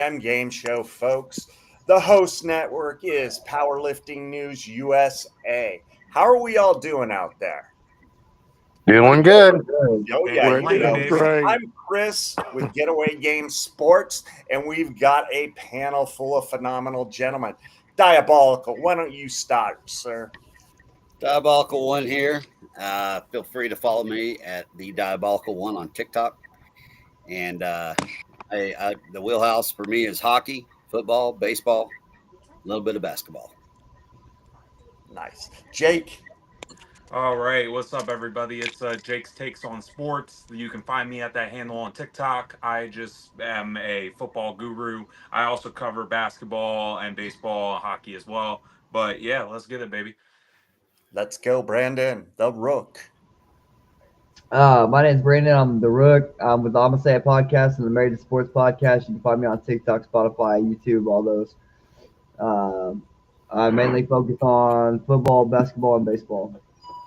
Game Show, folks. The host network is Powerlifting News USA. How are we all doing out there? Doing good. Oh, yeah, Can't We're you complain, know. doing baby. great. I'm Chris with Getaway Game Sports, and we've got a panel full of phenomenal gentlemen. Diabolical. Why don't you start, sir? Diabolical One here. Feel free to follow me at the Diabolical One on TikTok. And the wheelhouse for me is hockey, football, baseball, a little bit of basketball. Nice. Jake. All right, what's up, everybody? It's Jake's Takes on Sports. You can find me at that handle on TikTok. I just am a football guru. I also cover basketball and baseball, hockey as well. But yeah, let's get it, baby. Let's go, Brandon. The Rook. My name's Brandon. I'm the Rook. I'm with the I'm Say It podcast and the Married to Sports podcast. You can find me on TikTok, Spotify, YouTube, all those. Um, I mainly focus on football, basketball, and baseball,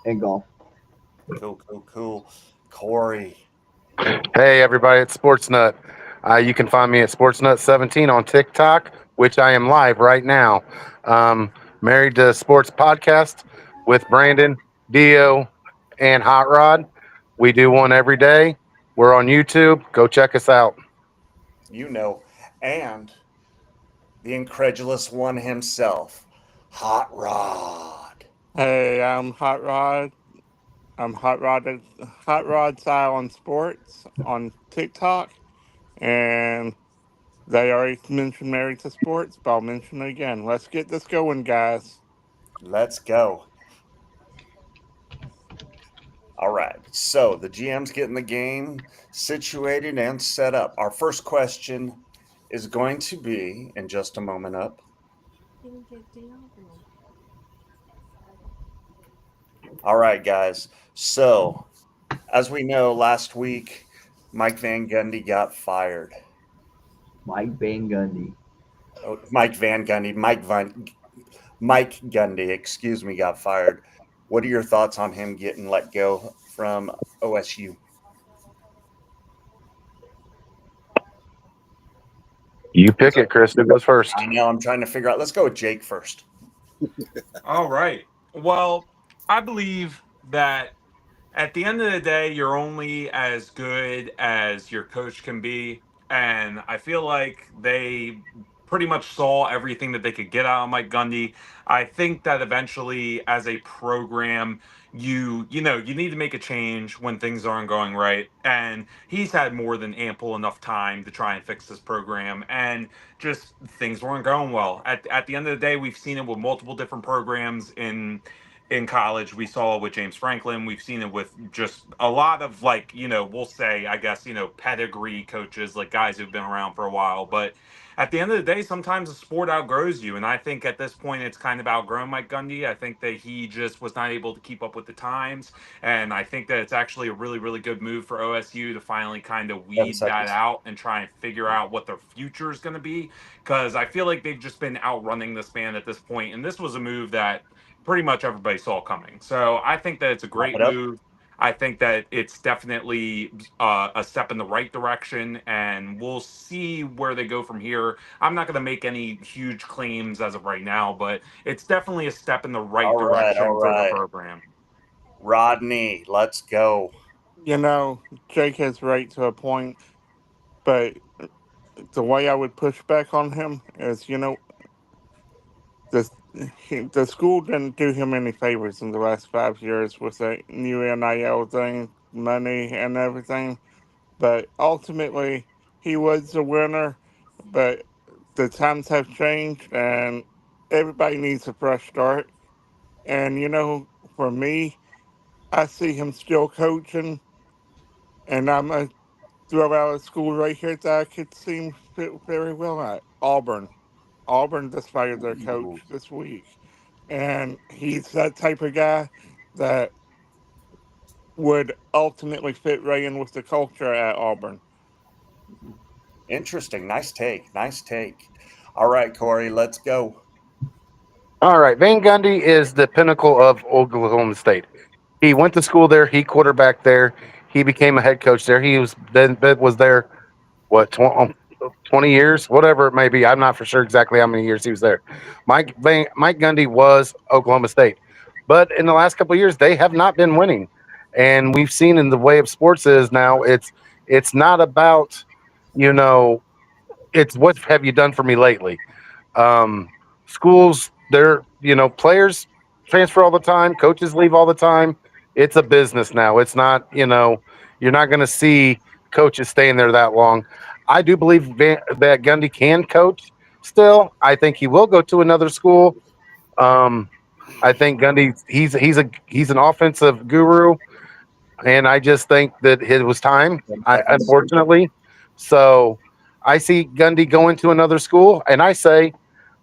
and golf. Cool. Corey. Hey, everybody, it's Sports Nut. You can find me at SportsNut17 on TikTok, which I am live right now. Married to Sports Podcast with Brandon, Dio, and Hot Rod. We do one every day. We're on YouTube. Go check us out. You know, and the incredulous one himself, Hot Rod. Hey, I'm Hot Rod. I'm Hot Rod Style on Sports on TikTok, and they already mentioned Married to Sports, but I'll mention it again. Let's get this going, guys. Let's go. All right. So the GM's getting the game situated and set up. Our first question is going to be in just a moment up. All right, guys. So, as we know, last week, Mike Van Gundy got fired. Mike Van Gundy. Oh, Mike Van Gundy, Mike Gundy, excuse me, got fired. What are your thoughts on him getting let go from OSU? You pick it, Chris. Who goes first? I know I'm trying to figure out. Let's go with Jake first. All right. Well, I believe that at the end of the day, you're only as good as your coach can be. And I feel like they pretty much saw everything that they could get out of Mike Gundy. I think that eventually, as a program, you need to make a change when things aren't going right. And he's had more than ample enough time to try and fix this program. And just things weren't going well. At the end of the day, we've seen it with multiple different programs in college. We saw it with James Franklin. We've seen it with just a lot of, like, we'll say, I guess, pedigree coaches, like guys who've been around for a while. But at the end of the day, sometimes the sport outgrows you. And I think at this point, it's kind of outgrown Mike Gundy. I think that he just was not able to keep up with the times. And I think that it's actually a really, really good move for OSU to finally kind of 7 weed that seconds. out and try and figure out what their future is going to be. Because I feel like they've just been outrunning this man at this point. And this was a move that pretty much everybody saw coming. So I think that it's a Wrap great it up. move. I think that it's definitely a step in the right direction, and we'll see where they go from here. I'm not going to make any huge claims as of right now, but it's definitely a step in the right All direction for the right. program. Rodney, let's go. You know, Jake is right to a point, but the way I would push back on him is, the the school didn't do him any favors in the last 5 years with the new NIL thing, money and everything. But ultimately, he was the winner. But the times have changed, and everybody needs a fresh start. And for me, I see him still coaching, and I'm a throw out a school right here that I could see him fit very well at Auburn. Auburn just fired their Ooh, coach this week, and he's that type of guy that would ultimately fit right in with the culture at Auburn. interesting. Nice take. Nice take. All right, Corey, let's go. All right. Van Gundy is the pinnacle of Oklahoma State. He went to school there. He quarterbacked there. He became a head coach there. He was then was there what 20 years, whatever it may be. I'm not for sure exactly how many years he was there. Mike Gundy was Oklahoma State, but in the last couple of years, they have not been winning, and we've seen in the way of sports is now it's not about you know it's what have you done for me lately. Um, Schools, they're players transfer all the time, coaches leave all the time. It's a business now. It's not you're not going to see coaches staying there that long. I do believe that Gundy can coach still. I think he will go to another school. Um, I think Gundy he's an offensive guru, and I just think that it was time. 10 seconds. Unfortunately, so I see Gundy going to another school, and I say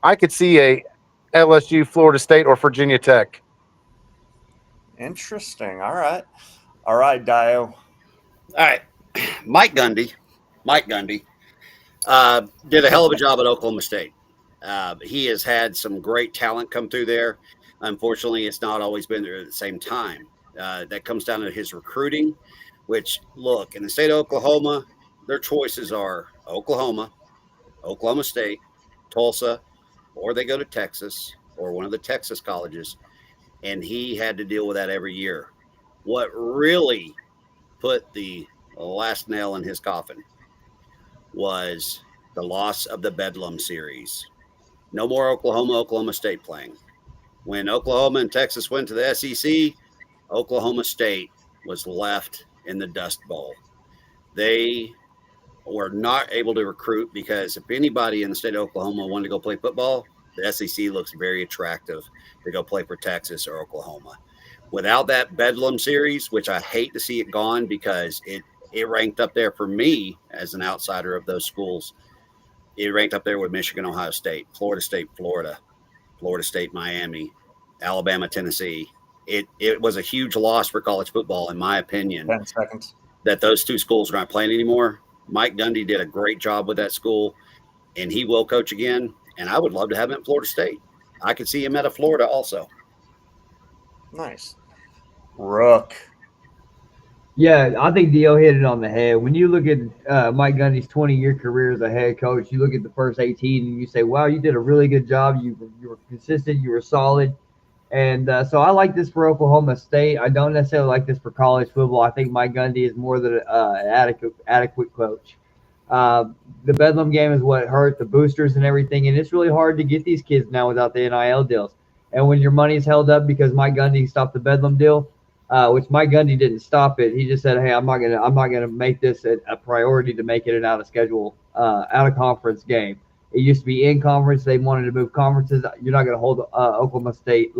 I could see a LSU, Florida State, or Virginia Tech. Interesting. All right. All right, Dio. All right, Mike Gundy. Mike Gundy did a hell of a job at Oklahoma State. He has had some great talent come through there. Unfortunately, it's not always been there at the same time. That comes down to his recruiting, which, look, in the state of Oklahoma, their choices are Oklahoma, Oklahoma State, Tulsa, or they go to Texas or one of the Texas colleges. And he had to deal with that every year. What really put the last nail in his coffin was the loss of the Bedlam series. No more Oklahoma State playing. When Oklahoma and Texas went to the SEC, Oklahoma State was left in the Dust Bowl. They were not able to recruit because if anybody in the state of Oklahoma wanted to go play football, the SEC looks very attractive to go play for Texas or Oklahoma. Without that Bedlam series, which I hate to see it gone because it ranked up there for me as an outsider of those schools. It ranked up there with Michigan, Ohio State, Florida, Florida State, Miami, Alabama, Tennessee. It was a huge loss for college football, in my opinion, 10 seconds. that those two schools are not playing anymore. Mike Gundy did a great job with that school, and he will coach again. And I would love to have him at Florida State. I could see him at a Florida also. Nice. Rook. Yeah, I think Dio hit it on the head. When you look at Mike Gundy's 20-year career as a head coach, you look at the first 18 and you say, wow, you did a really good job. You were consistent. You were solid. And so I like this for Oklahoma State. I don't necessarily like this for college football. I think Mike Gundy is more than an adequate coach. Uh, the Bedlam game is what hurt the boosters and everything, and it's really hard to get these kids now without the NIL deals. And when your money's held up because Mike Gundy stopped the Bedlam deal, which Mike Gundy didn't stop it. He just said, "Hey, I'm not gonna make this a priority to make it an out of schedule, out of conference game. It used to be in conference. They wanted to move conferences. You're not gonna hold Oklahoma State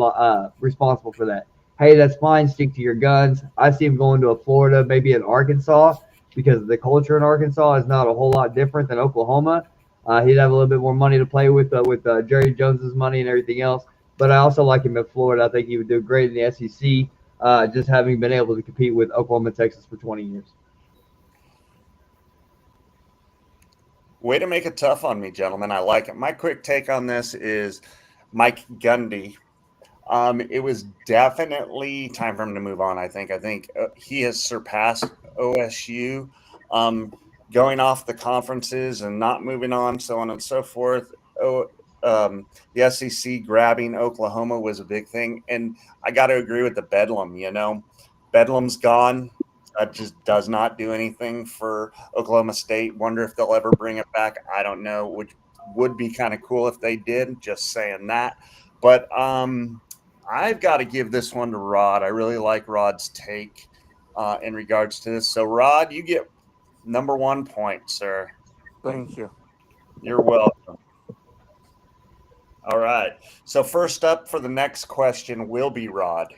responsible for that. Hey, that's fine. Stick to your guns. I see him going to a Florida, maybe in Arkansas, because the culture in Arkansas is not a whole lot different than Oklahoma. He'd have a little bit more money to play with Jerry Jones's money and everything else. But I also like him in Florida. I think he would do great in the SEC, just having been able to compete with Oklahoma and Texas for 20 years. Way to make it tough on me, gentlemen. I like it. My quick take on this is Mike Gundy. It was definitely time for him to move on. I think he has surpassed OSU, going off the conferences and not moving on, so on and so forth. The SEC grabbing Oklahoma was a big thing, and I got to agree with the Bedlam. Bedlam's gone. That just does not do anything for Oklahoma State. Wonder if they'll ever bring it back. I don't know. Would be kind of cool if they did. Just saying that. But I've got to give this one to Rod. I really like Rod's take in regards to this. So, Rod, you get number 1 point, sir. Thank you. You're welcome. All right. So, first up for the next question will be Rod.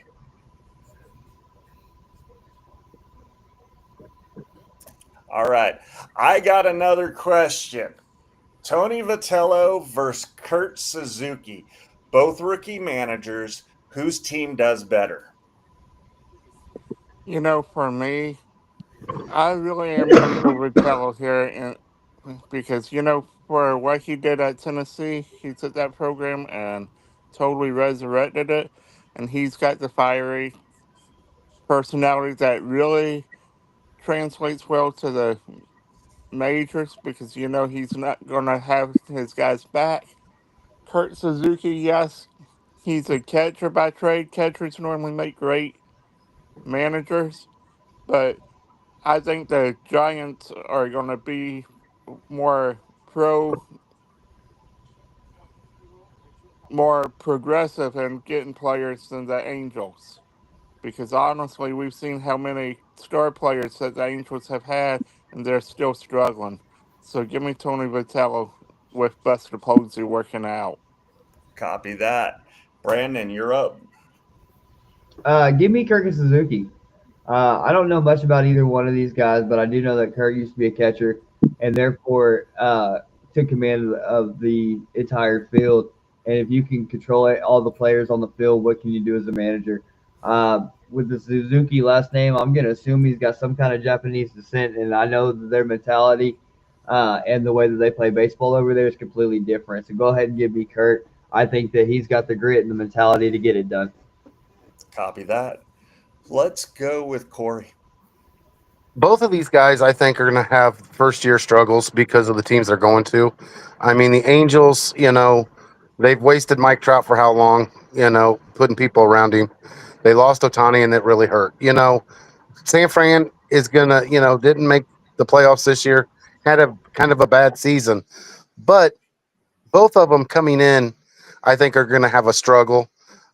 All right. I got another question. Tony Vitello versus Kurt Suzuki, both rookie managers. Whose team does better? For me, I really am going to go with Tello here, because for what he did at Tennessee, he took that program and totally resurrected it, and he's got the fiery personality that really translates well to the majors because he's not going to have his guys back. Kurt Suzuki, yes, he's a catcher by trade. Catchers normally make great managers, but I think the Giants are going to be more pro, more progressive in getting players than the Angels. Because honestly, we've seen how many star players that the Angels have had, and they're still struggling. So give me Tony Vitello with Buster Posey working out. Copy that. Brandon, you're up. Give me Kirk and Suzuki. I don't know much about either one of these guys, but I do know that Kirk used to be a catcher and therefore took command of the entire field. And if you can control it, all the players on the field, what can you do as a manager? With the Suzuki last name, I'm going to assume he's got some kind of Japanese descent, and I know that their mentality and the way that they play baseball over there is completely different. So go ahead and give me Kurt. I think that he's got the grit and the mentality to get it done. Copy that. Let's go with Corey. Both of these guys, I think, are going to have first year struggles because of the teams they're going to. I mean, the Angels, they've wasted Mike Trout for how long, putting people around him. They lost Otani, and it really hurt. San Fran is going to, didn't make the playoffs this year, had a kind of a bad season. But both of them coming in, I think, are going to have a struggle.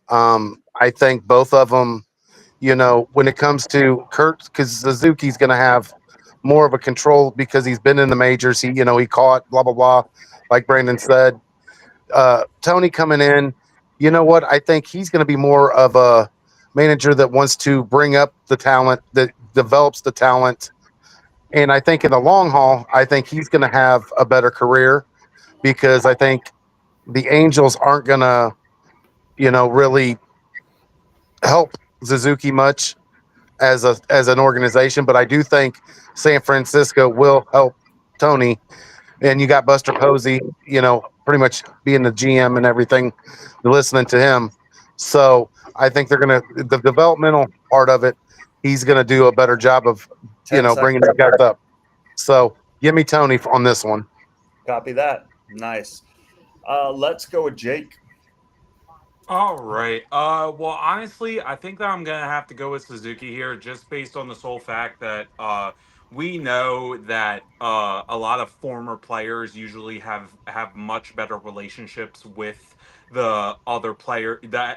I think both of them, when it comes to Kurt, because Suzuki's going to have more of a control because he's been in the majors. He caught blah blah blah, like Brandon said. Tony coming in, you know what? I think he's going to be more of a manager that wants to bring up the talent, that develops the talent. And I think in the long haul, I think he's going to have a better career because I think the Angels aren't going to, really help Suzuki much as an organization, but I do think San Francisco will help Tony. And you got Buster Posey, pretty much being the GM and everything, listening to him. So I think they're gonna the developmental part of it. He's gonna do a better job of 10 bringing seconds. the guys up. So give me Tony on this one. Copy that. Nice. Let's go with Jake. All right. Well, honestly, I think that I'm gonna have to go with Suzuki here, just based on the sole fact that we know that a lot of former players usually have much better relationships with the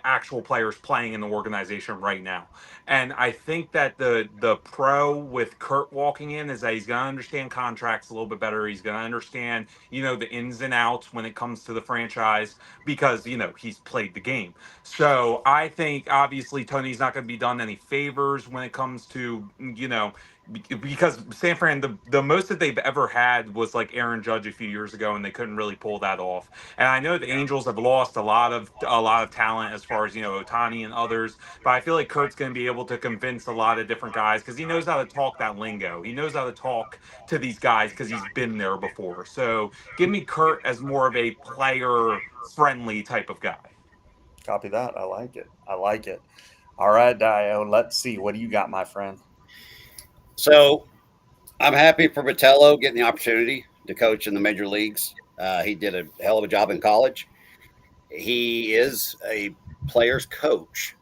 actual players playing in the organization right now. And I think that the pro with Kurt walking in is that he's gonna understand contracts a little bit better. He's gonna understand, the ins and outs when it comes to the franchise because he's played the game. So I think obviously Tony's not going to be done any favors when it comes to because San Fran, the most that they've ever had was like Aaron Judge a few years ago, and they couldn't really pull that off. And I know the Angels have lost a lot of talent as far as Otani and others, but I feel like Kurt's going to be able to convince a lot of different guys because he knows how to talk that lingo. He knows how to talk to these guys because he's been there before. So give me Kurt as more of a player friendly type of guy. Copy that. I like it. I like it. All right, Dio. Let's see. What do you got, my friend? So I'm happy for Vitello getting the opportunity to coach in the major leagues. He did a hell of a job in college. He is a player's coach,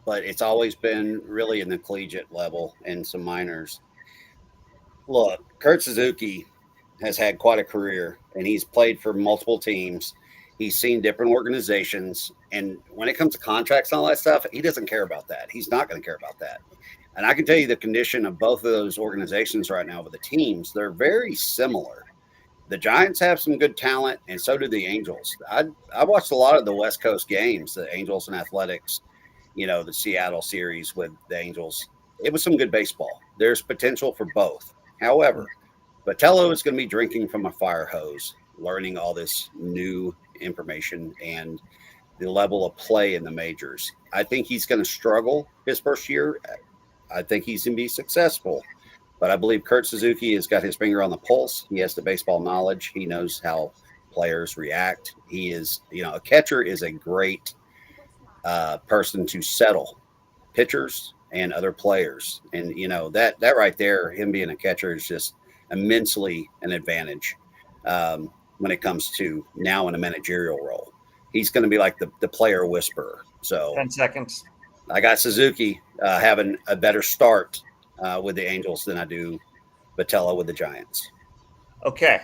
but it's always been really in the collegiate level and some minors. Look, Kurt Suzuki has had quite a career and he's played for multiple teams. He's seen different organizations. And when it comes to contracts and all that stuff, he doesn't care about that. He's not going to care about that. And I can tell you the condition of both of those organizations right now with the teams, they're very similar. The Giants have some good talent, and so do the Angels. I watched a lot of the West Coast games, the Angels and Athletics, the Seattle series with the Angels. It was some good baseball. There's potential for both. However, Vitello is going to be drinking from a fire hose, learning all this new information and the level of play in the majors. I think he's going to struggle his first year. I think he's going to be successful. But I believe Kurt Suzuki has got his finger on the pulse. He has the baseball knowledge. He knows how players react. He is, a catcher is a great person to settle pitchers and other players. And, that right there, him being a catcher is just immensely an advantage when it comes to now in a managerial role. He's going to be like the player whisperer. So 10 seconds. I got Suzuki having a better start with the Angels than I do Vitello with the Giants. Okay.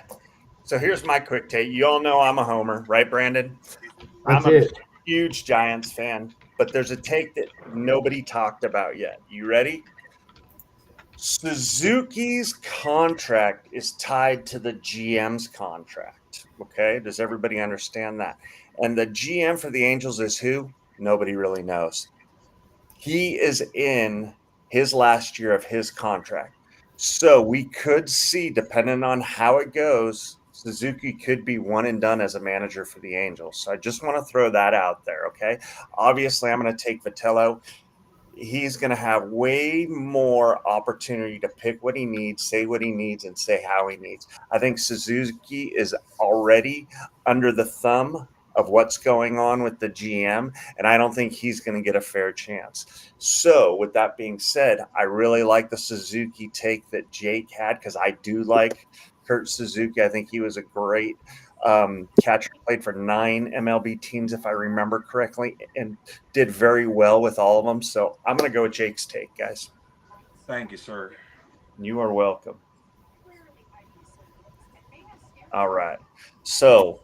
So here's my quick take. You all know I'm a homer, right, Brandon? That's I'm a it. huge Giants fan, but there's a take that nobody talked about yet. You ready? Suzuki's contract is tied to the GM's contract. Okay. Does everybody understand that? And the GM for the Angels is who? Nobody really knows. He is in his last year of his contract. So we could see, depending on how it goes, Suzuki could be one and done as a manager for the Angels. So I just want to throw that out there. Okay. Obviously, I'm going to take Vitello. He's going to have way more opportunity to pick what he needs, say what he needs, and say how he needs. I think Suzuki is already under the thumb of what's going on with the GM, and I don't think he's going to get a fair chance. So, with that being said, I really like the Suzuki take that Jake had because I do like Kurt Suzuki. I think he was a great catcher, played for 9 MLB teams, if I remember correctly, and did very well with all of them. So I'm going to go with Jake's take, guys. Thank you, sir. You are welcome. All right. So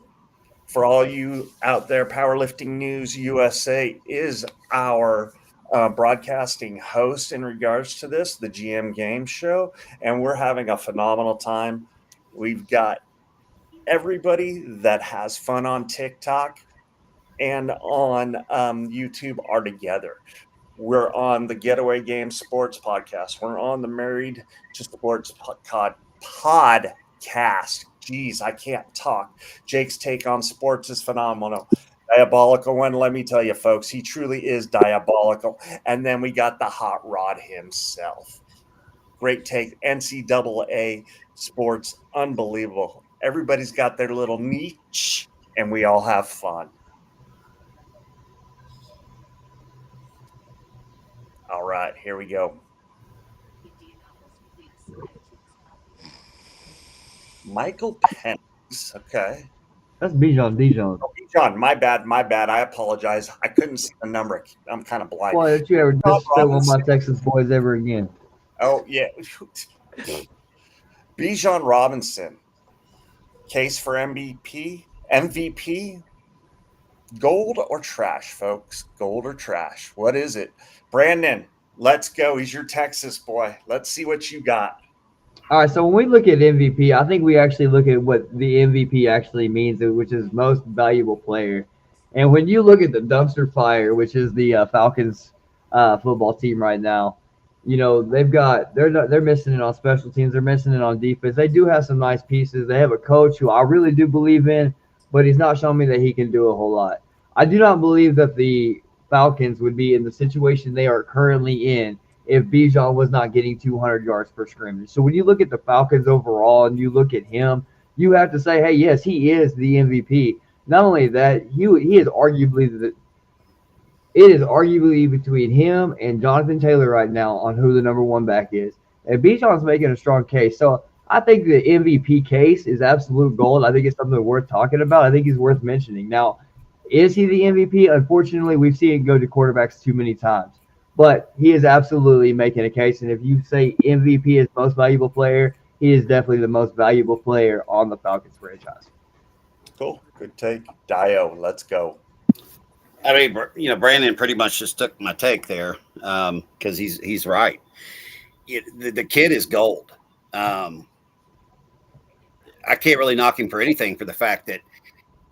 for all you out there, Powerlifting News USA is our broadcasting host in regards to this, the GM Game Show, and we're having a phenomenal time. We've got everybody that has fun on TikTok and on YouTube are together. We're on the Getaway Game Sports Podcast. We're on the Married to Sports podcast. Geez, I can't talk. Jake's take on sports is phenomenal. Diabolical one, let me tell you, folks, he truly is diabolical. And then we got the hot rod himself. Great take. NCAA sports, unbelievable. Everybody's got their little niche, and we all have fun. All right, here we go. Michael Penix. Okay. That's Bijan. Dijon. Oh, John, my bad. My bad. I apologize. I couldn't see the number. I'm kind of blind. Why don't you ever Rob disrespect one of my Robinson. Texas boys ever again? Oh, yeah. Bijan Robinson. Case for MVP. MVP. Gold or trash, folks? Gold or trash? What is it? Brandon, let's go. He's your Texas boy. Let's see what you got. All right, so when we look at MVP, I think we actually look at what the MVP actually means, which is most valuable player. And when you look at the dumpster fire, which is the Falcons football team right now, you know they're missing it on special teams, they're missing it on defense. They do have some nice pieces. They have a coach who I really do believe in, but he's not showing me that he can do a whole lot. I do not believe that the Falcons would be in the situation they are currently in if Bijan was not getting 200 yards per scrimmage. So when you look at the Falcons overall and you look at him, you have to say, hey, yes, he is the MVP. Not only that, he is arguably it is arguably between him and Jonathan Taylor right now on who the number one back is. And Bijan's making a strong case. So I think the MVP case is absolute gold. I think it's something worth talking about. I think he's worth mentioning. Now, is he the MVP? Unfortunately, we've seen it go to quarterbacks too many times. But he is absolutely making a case. And if you say MVP is most valuable player, he is definitely the most valuable player on the Falcons franchise. Cool. Good take. Dio, let's go. I mean, Brandon pretty much just took my take there because he's right. The kid is gold. I can't really knock him for anything for the fact that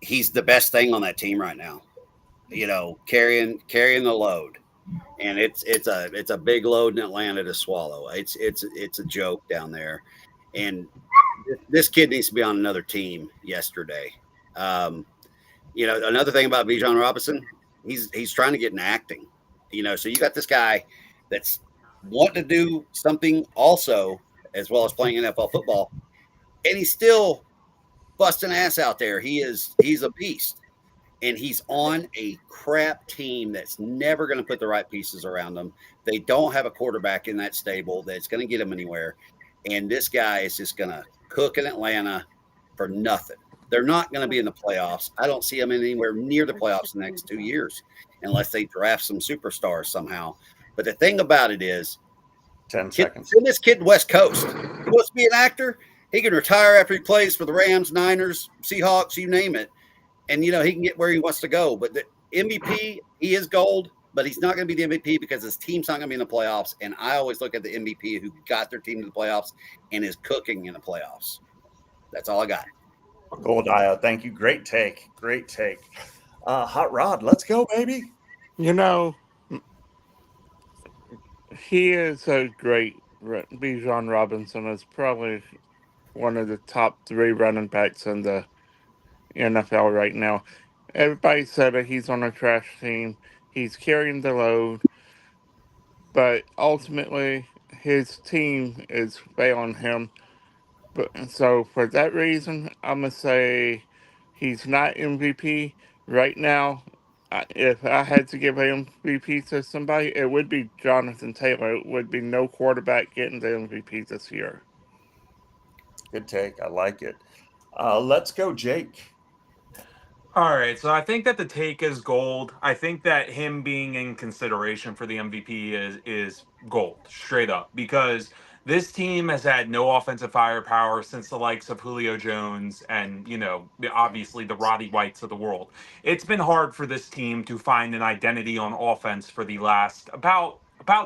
he's the best thing on that team right now. Carrying the load, and it's a big load in Atlanta to swallow. It's a joke down there, and this kid needs to be on another team yesterday. Another thing about Bijan Robinson, he's trying to get in acting. So you got this guy that's wanting to do something also as well as playing NFL football, and he's still busting ass out there. He's a beast. And he's on a crap team that's never going to put the right pieces around them. They don't have a quarterback in that stable that's going to get them anywhere. And this guy is just going to cook in Atlanta for nothing. They're not going to be in the playoffs. I don't see them anywhere near the playoffs in the next 2 years unless they draft some superstars somehow. But the thing about it is, 10 seconds. send this kid West Coast. He wants to be an actor. He can retire after he plays for the Rams, Niners, Seahawks, you name it. And, he can get where he wants to go. But the MVP, he is gold, but he's not going to be the MVP because his team's not going to be in the playoffs. And I always look at the MVP who got their team to the playoffs and is cooking in the playoffs. That's all I got. Gold Io, thank you. Great take. Great take. Hot Rod, let's go, baby. He is a great. Bijan Robinson is probably one of the top 3 running backs in the NFL right now. Everybody said that he's on a trash team. He's carrying the load, but ultimately his team is failing him. But so for that reason, I'm gonna say he's not MVP right now. If I had to give an MVP to somebody, it would be Jonathan Taylor. It would be no quarterback getting the MVP this year. Good take. I like it. Let's go, Jake. All right, so I think that the take is gold. I think that him being in consideration for the MVP is gold, straight up, because this team has had no offensive firepower since the likes of Julio Jones and, obviously the Roddy Whites of the world. It's been hard for this team to find an identity on offense for the last about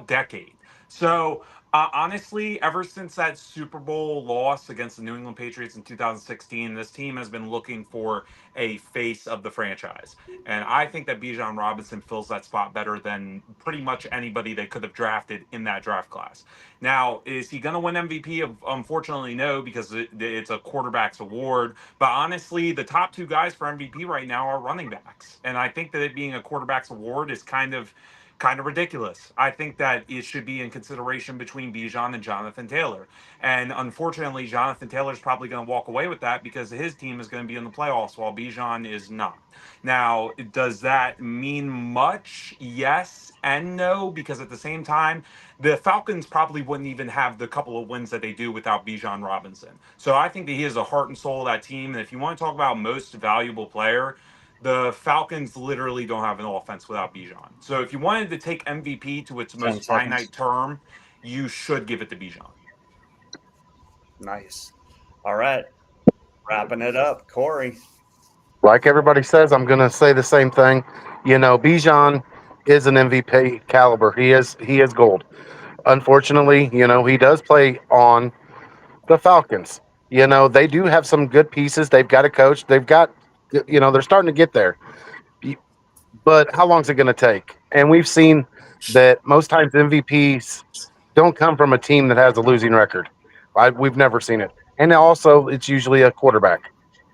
decade. So, honestly, ever since that Super Bowl loss against the New England Patriots in 2016, this team has been looking for a face of the franchise. And I think that Bijan Robinson fills that spot better than pretty much anybody they could have drafted in that draft class. Now, is he going to win MVP? Unfortunately, no, because it's a quarterback's award. But honestly, the top 2 guys for MVP right now are running backs. And I think that it being a quarterback's award is kind of ridiculous. I think that it should be in consideration between Bijan and Jonathan Taylor. And unfortunately, Jonathan Taylor's probably going to walk away with that because his team is going to be in the playoffs while Bijan is not. Now, does that mean much? Yes and no, because at the same time, the Falcons probably wouldn't even have the couple of wins that they do without Bijan Robinson. So I think that he is the heart and soul of that team. And if you want to talk about most valuable player, the Falcons literally don't have an offense without Bijan. So if you wanted to take MVP to its 10 most seconds. finite term, you should give it to Bijan. Nice. All right. Wrapping it up. Corey. Like everybody says, I'm going to say the same thing. Bijan is an MVP caliber. He is gold. Unfortunately, he does play on the Falcons. They do have some good pieces. They've got a coach. They've got, they're starting to get there. But how long is it going to take? And we've seen that most times MVPs don't come from a team that has a losing record. We've never seen it. And also, it's usually a quarterback.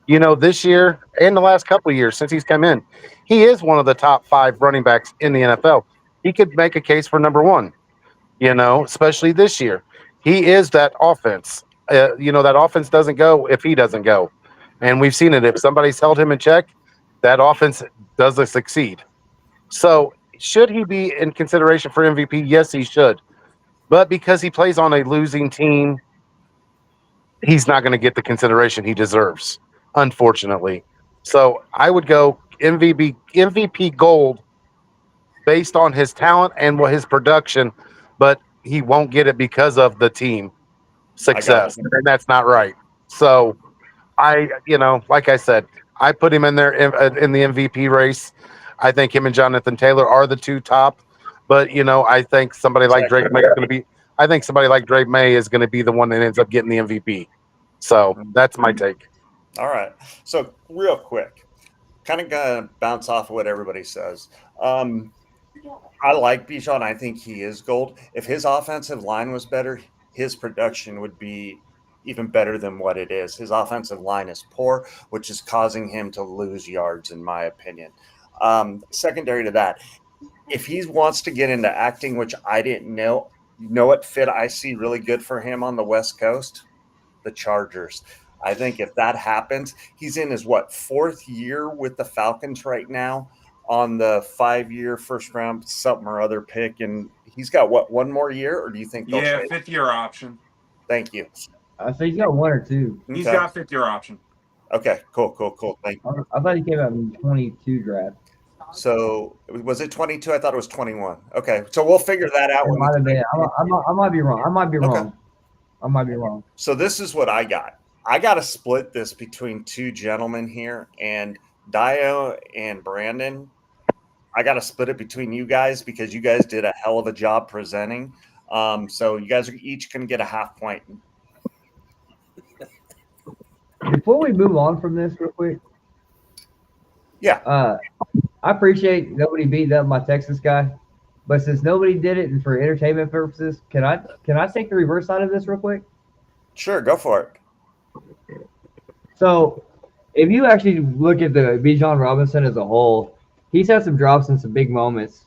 This year and the last couple of years since he's come in, he is one of the top 5 running backs in the NFL. He could make a case for number 1, especially this year. He is that offense. That offense doesn't go if he doesn't go. And we've seen it. If somebody's held him in check, that offense doesn't succeed. So, should he be in consideration for MVP? Yes, he should. But because he plays on a losing team, he's not going to get the consideration he deserves, unfortunately. So, I would go MVP gold based on his talent and what his production, but he won't get it because of the team success, and that's not right. So, like I said, I put him in there in the MVP race. I think him and Jonathan Taylor are the 2 top, but I think somebody like Drake May is going to be. I think somebody like Drake May is going to be the one that ends up getting the MVP. So that's my take. All right. So real quick, kind of gonna bounce off of what everybody says. I like Bijan. I think he is gold. If his offensive line was better, his production would be even better than what it is. His offensive line is poor, which is causing him to lose yards, in my opinion. Secondary to that, if he wants to get into acting, which I didn't know, what fit I see really good for him on the West Coast? The Chargers. I think if that happens, he's in his 4th year with the Falcons right now on the 5-year first round something or other pick, and he's got one more year, or do you think they'll trade? 5th year option. Thank you. So he's got one or two. He's Okay. got fifth year option. Okay. Cool. Thank you. I thought he came out in 22 draft. So was it 22? I thought it was 21. Okay. So we'll figure that out. It when we might have been. take- I might be wrong. I might be Okay. wrong. I might be wrong. So this is what I got. I got to split this between two gentlemen here, and Dio and Brandon. I got to split it between you guys because you guys did a hell of a job presenting. So you guys are each going to get a half point. Before we move on from this, real quick. Yeah. I appreciate nobody beat up my Texas guy, but since nobody did it and for entertainment purposes, can I take the reverse side of this real quick? Sure, go for it. So, if you actually look at the Bijan Robinson as a whole, he's had some drops and some big moments,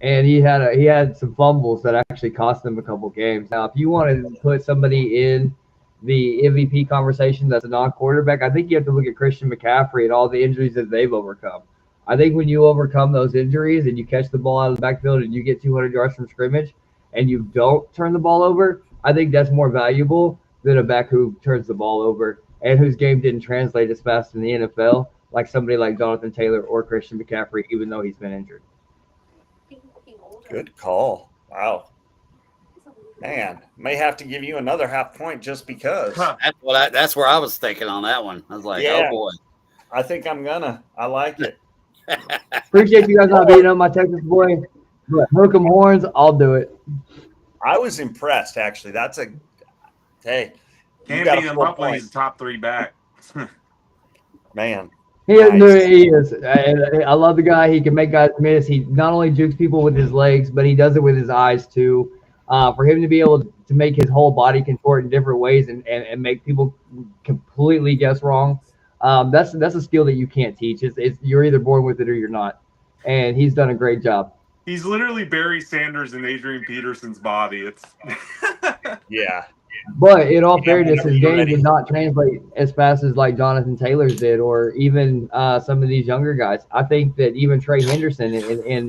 and he had some fumbles that actually cost him a couple games. Now, if you want to put somebody in the MVP conversation that's a non-quarterback, I think you have to look at Christian McCaffrey and all the injuries that they've overcome. I think when you overcome those injuries and you catch the ball out of the backfield and you get 200 yards from scrimmage and you don't turn the ball over, I think that's more valuable than a back who turns the ball over and whose game didn't translate as fast in the NFL like somebody like Jonathan Taylor or Christian McCaffrey, even though he's been injured. Good call. Wow. Man, may have to give you another half point just because. Huh. That's where I was thinking on that one. I was like, Yeah. oh boy. I think I'm gonna. I like it. Appreciate you guys not beating up my Texas boy, but hook 'em horns, I'll do it. I was impressed actually. That's a hey. You Can't got beat a him 4 up when point. he's a top 3 back. Man. He Nice. is. I love the guy. He can make guys miss. He not only jukes people with his legs, but he does it with his eyes too. For him to be able to make his whole body contort in different ways and make people completely guess wrong, that's a skill that you can't teach. It's you're either born with it or you're not. And he's done a great job. He's literally Barry Sanders and Adrian Peterson's body. It's Yeah. But in all Yeah, fairness, whenever his you're game ready. did not translate as fast as like Jonathan Taylor's did, or even some of these younger guys. I think that even Trey Henderson in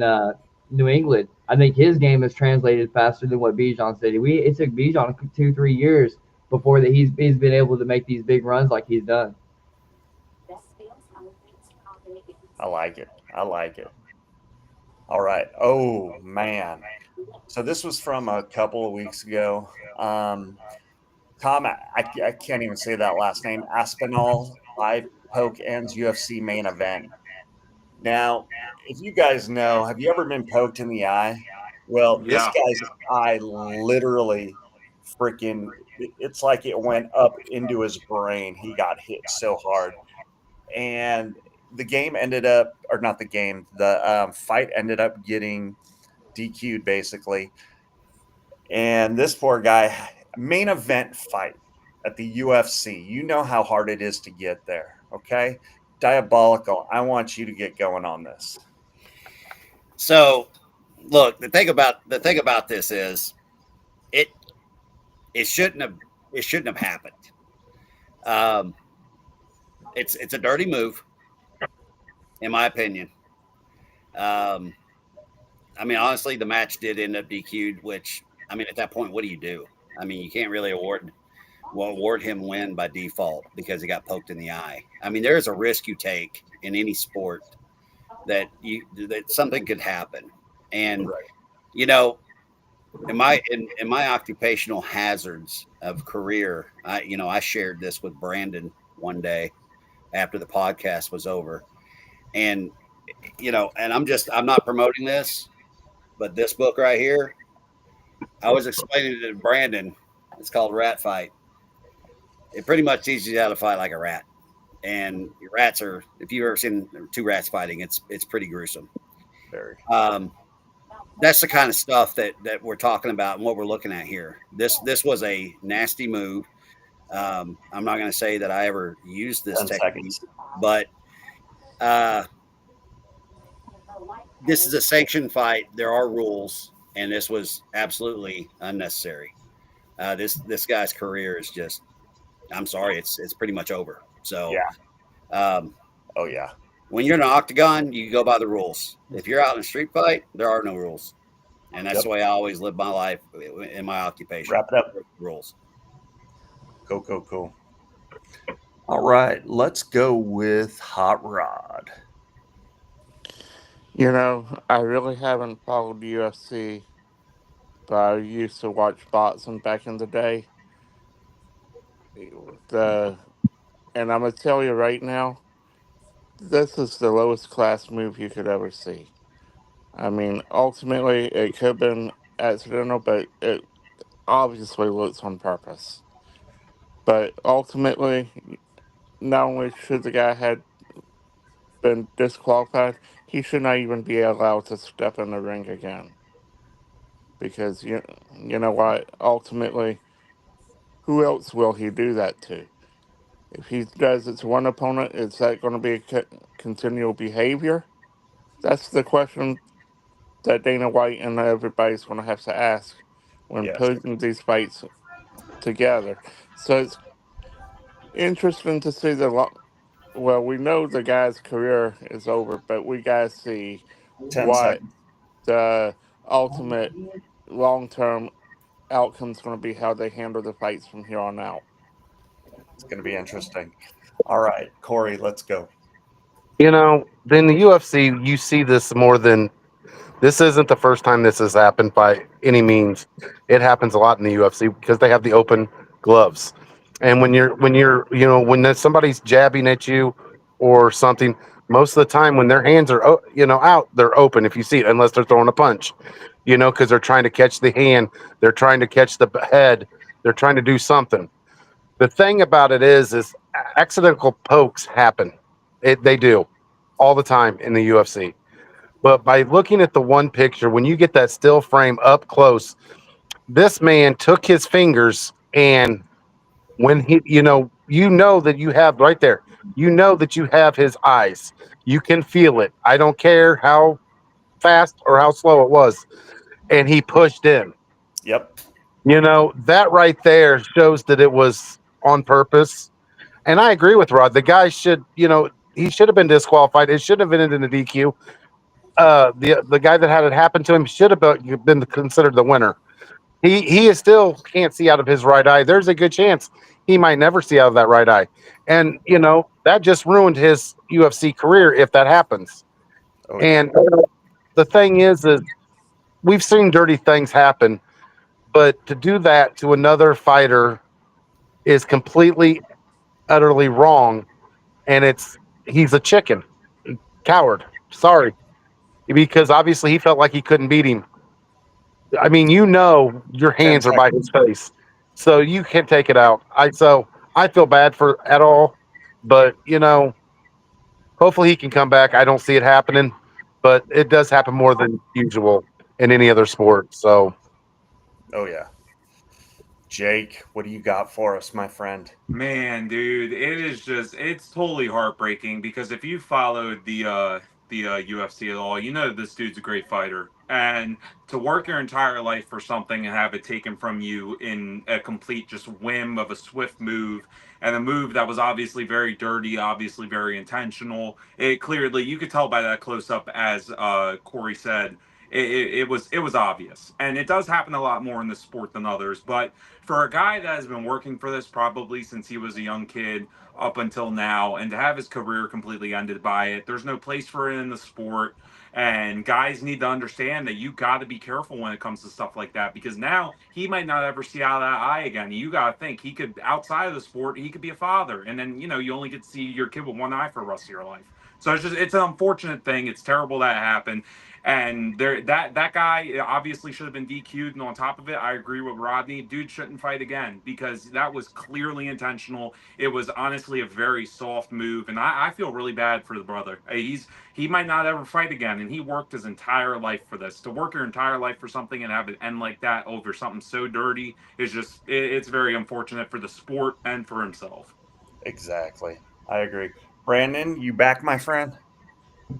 New England, I think his game has translated faster than what Bijan's did. It took Bijan 2-3 years before that he's been able to make these big runs like he's done. I like it. I like it. All right. Oh man. So this was from a couple of weeks ago. Tom, I can't even say that last name. Aspinall Eye Poke Ends UFC main event. Now, if you guys know, have you ever been poked in the eye? Well, this Yeah. guy's eye literally freaking, it's like it went up into his brain. He got hit so hard. And the game ended up, or not the game, the fight ended up getting DQ'd basically. And this poor guy, main event fight at the UFC. You know how hard it is to get there. Okay. Diabolical. I want you to get going on this. So, look, the thing about this is, it shouldn't have happened. It's a dirty move, in my opinion. I mean, honestly, the match did end up DQ'd, which, I mean, at that point, what do you do? I mean, you can't really award him win by default because he got poked in the eye. I mean, there is a risk you take in any sport that something could happen. And, Right. you know, in my occupational hazards of career, I shared this with Brandon one day after the podcast was over. And, and I'm not promoting this, but this book right here, I was explaining it to Brandon. It's called Rat Fight. It pretty much teaches you how to fight like a rat. And rats are, if you've ever seen two rats fighting, it's pretty gruesome. Very. That's the kind of stuff that we're talking about and what we're looking at here. This was a nasty move. I'm not going to say that I ever used this 10 technique, seconds. but this is a sanctioned fight. There are rules, and this was absolutely unnecessary. This guy's career is just, I'm sorry, it's pretty much over. So, Yeah. Oh yeah. when you're in an octagon, you go by the rules. If you're out in a street fight, there are no rules, and that's Yep. the way I always live my life in my occupation. Wrap it up. Rules. Cool. All right, let's go with Hot Rod. I really haven't followed UFC, but I used to watch boxing back in the day. The and I'm gonna tell you right now, this is the lowest class move you could ever see. I mean, ultimately, it could have been accidental, but it obviously looks on purpose. But ultimately, not only should the guy had been disqualified, he should not even be allowed to step in the ring again. Because you know what? Ultimately, who else will he do that to? If he does it to one opponent, is that going to be a continual behavior? That's the question that Dana White and everybody's going to have to ask when Yes. putting these fights together. So it's interesting to see well, we know the guy's career is over, but we got to see 10 what seconds. the ultimate long term outcome is going to be, how they handle the fights from here on out. It's going to be interesting. All right, Corey, let's go. In the UFC, you see this more than this isn't the first time this has happened by any means. It happens a lot in the UFC because they have the open gloves. And when somebody's jabbing at you or something, most of the time when their hands are out, they're open if you see it, unless they're throwing a punch. Because they're trying to catch the hand, they're trying to catch the head, they're trying to do something. The thing about it is accidental pokes happen. They do all the time in the UFC. But by looking at the one picture, when you get that still frame up close, this man took his fingers and when you know that you have right there, that you have his eyes. You can feel it. I don't care how fast or how slow it was. And he pushed in. Yep. That right there shows that it was on purpose. And I agree with Rod. The guy he should have been disqualified. It should have been in the DQ. The guy that had it happen to him should have been considered the winner. He is still can't see out of his right eye. There's a good chance he might never see out of that right eye, and that just ruined his UFC career if that happens. Oh, yeah. And the thing is we've seen dirty things happen, but to do that to another fighter is completely utterly wrong. And he's a chicken coward. Sorry, because obviously he felt like he couldn't beat him. I mean, your 10 hands are by seconds. his face, so you can take it out. I feel bad for at all, but hopefully he can come back. I don't see it happening, but it does happen more than usual in any other sport. So Oh, yeah. Jake, what do you got for us, my friend? Man, dude, it's totally heartbreaking because if you followed the UFC at all, you know this dude's a great fighter. And to work your entire life for something and have it taken from you in a complete just whim of a swift move and a move that was obviously very dirty, obviously very intentional. It clearly you could tell by that close up, as Corey said, it was obvious. And it does happen a lot more in this sport than others, but for a guy that has been working for this probably since he was a young kid up until now, and to have his career completely ended by it, there's no place for it in the sport. And guys need to understand that you got to be careful when it comes to stuff like that, because now he might not ever see out of that eye again. You got to think he could, outside of the sport, he could be a father, and then you only get to see your kid with one eye for the rest of your life. So it's an unfortunate thing. It's terrible that it happened. And that guy obviously should have been DQ'd. And on top of it, I agree with Rodney. Dude shouldn't fight again because that was clearly intentional. It was honestly a very soft move, and I feel really bad for the brother. He might not ever fight again, and he worked his entire life for this. To work your entire life for something and have it end like that over something so dirty is it's very unfortunate for the sport and for himself. Exactly. I agree. Brandon, you back, my friend?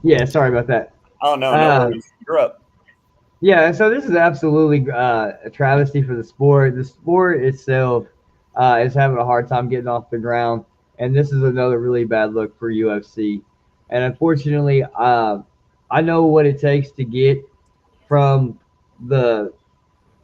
Yeah, sorry about that. Oh, no Uh, worries. You're up. yeah, so this is absolutely a travesty for the sport. The sport itself is having a hard time getting off the ground, and this is another really bad look for UFC. And unfortunately, I know what it takes to get from the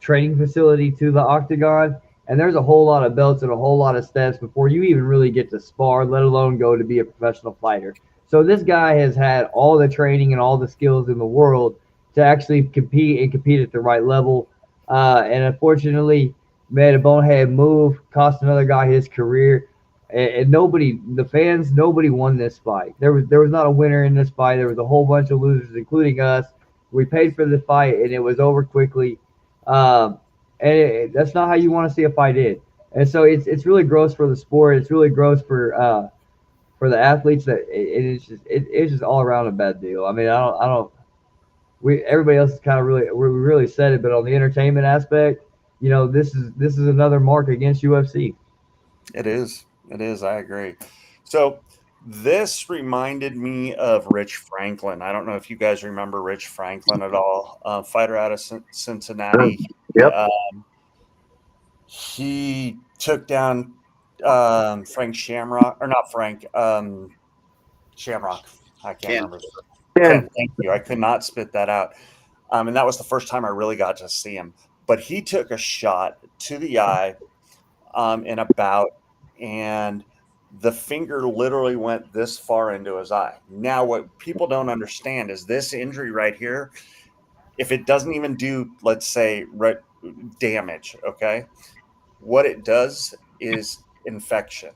training facility to the octagon, And there's a whole lot of belts and a whole lot of steps before you even really get to spar, let alone go to be a professional fighter. So this guy has had all the training and all the skills in the world to actually compete and compete at the right level. And unfortunately, made a bonehead move, cost another guy his career. And nobody, the fans, nobody won this fight. There was not a winner in this fight. There was a whole bunch of losers, including us. We paid for the fight, and it was over quickly. That's not how you want to see a fight end. And so it's really gross for the sport. It's really gross for the athletes. It's just all around a bad deal. I mean, I don't. We everybody else is kind of we really said it, but on the entertainment aspect, this is another mark against UFC. It is. It is. I agree. So this reminded me of Rich Franklin. I don't know if you guys remember Rich Franklin at all. Fighter out of Cincinnati. Yep. He took down Frank Shamrock, or not Frank, Shamrock. I can't Ken. remember. Ken. Ken, thank you. I could not spit that out. And that was the first time I really got to see him. But he took a shot to the eye in a bout, and the finger literally went this far into his eye. Now, what people don't understand is this injury right here, if it doesn't even do, let's say, damage, okay, what it does is infection.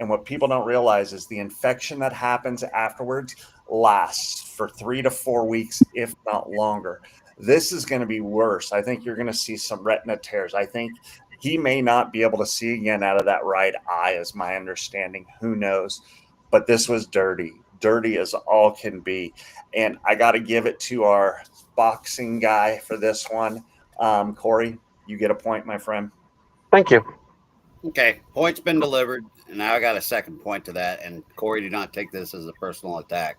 And what people don't realize is the infection that happens afterwards lasts for 3 to 4 weeks, if not longer. This is going to be worse. I think you're going to see some retina tears. I think he may not be able to see again out of that right eye, is my understanding. Who knows? But this was dirty as all can be. And I got to give it to our boxing guy for this one. Corey, you get a point, my friend. Thank you. Okay, point's been delivered, and now I got a second point to that. And Corey, do not take this as a personal attack.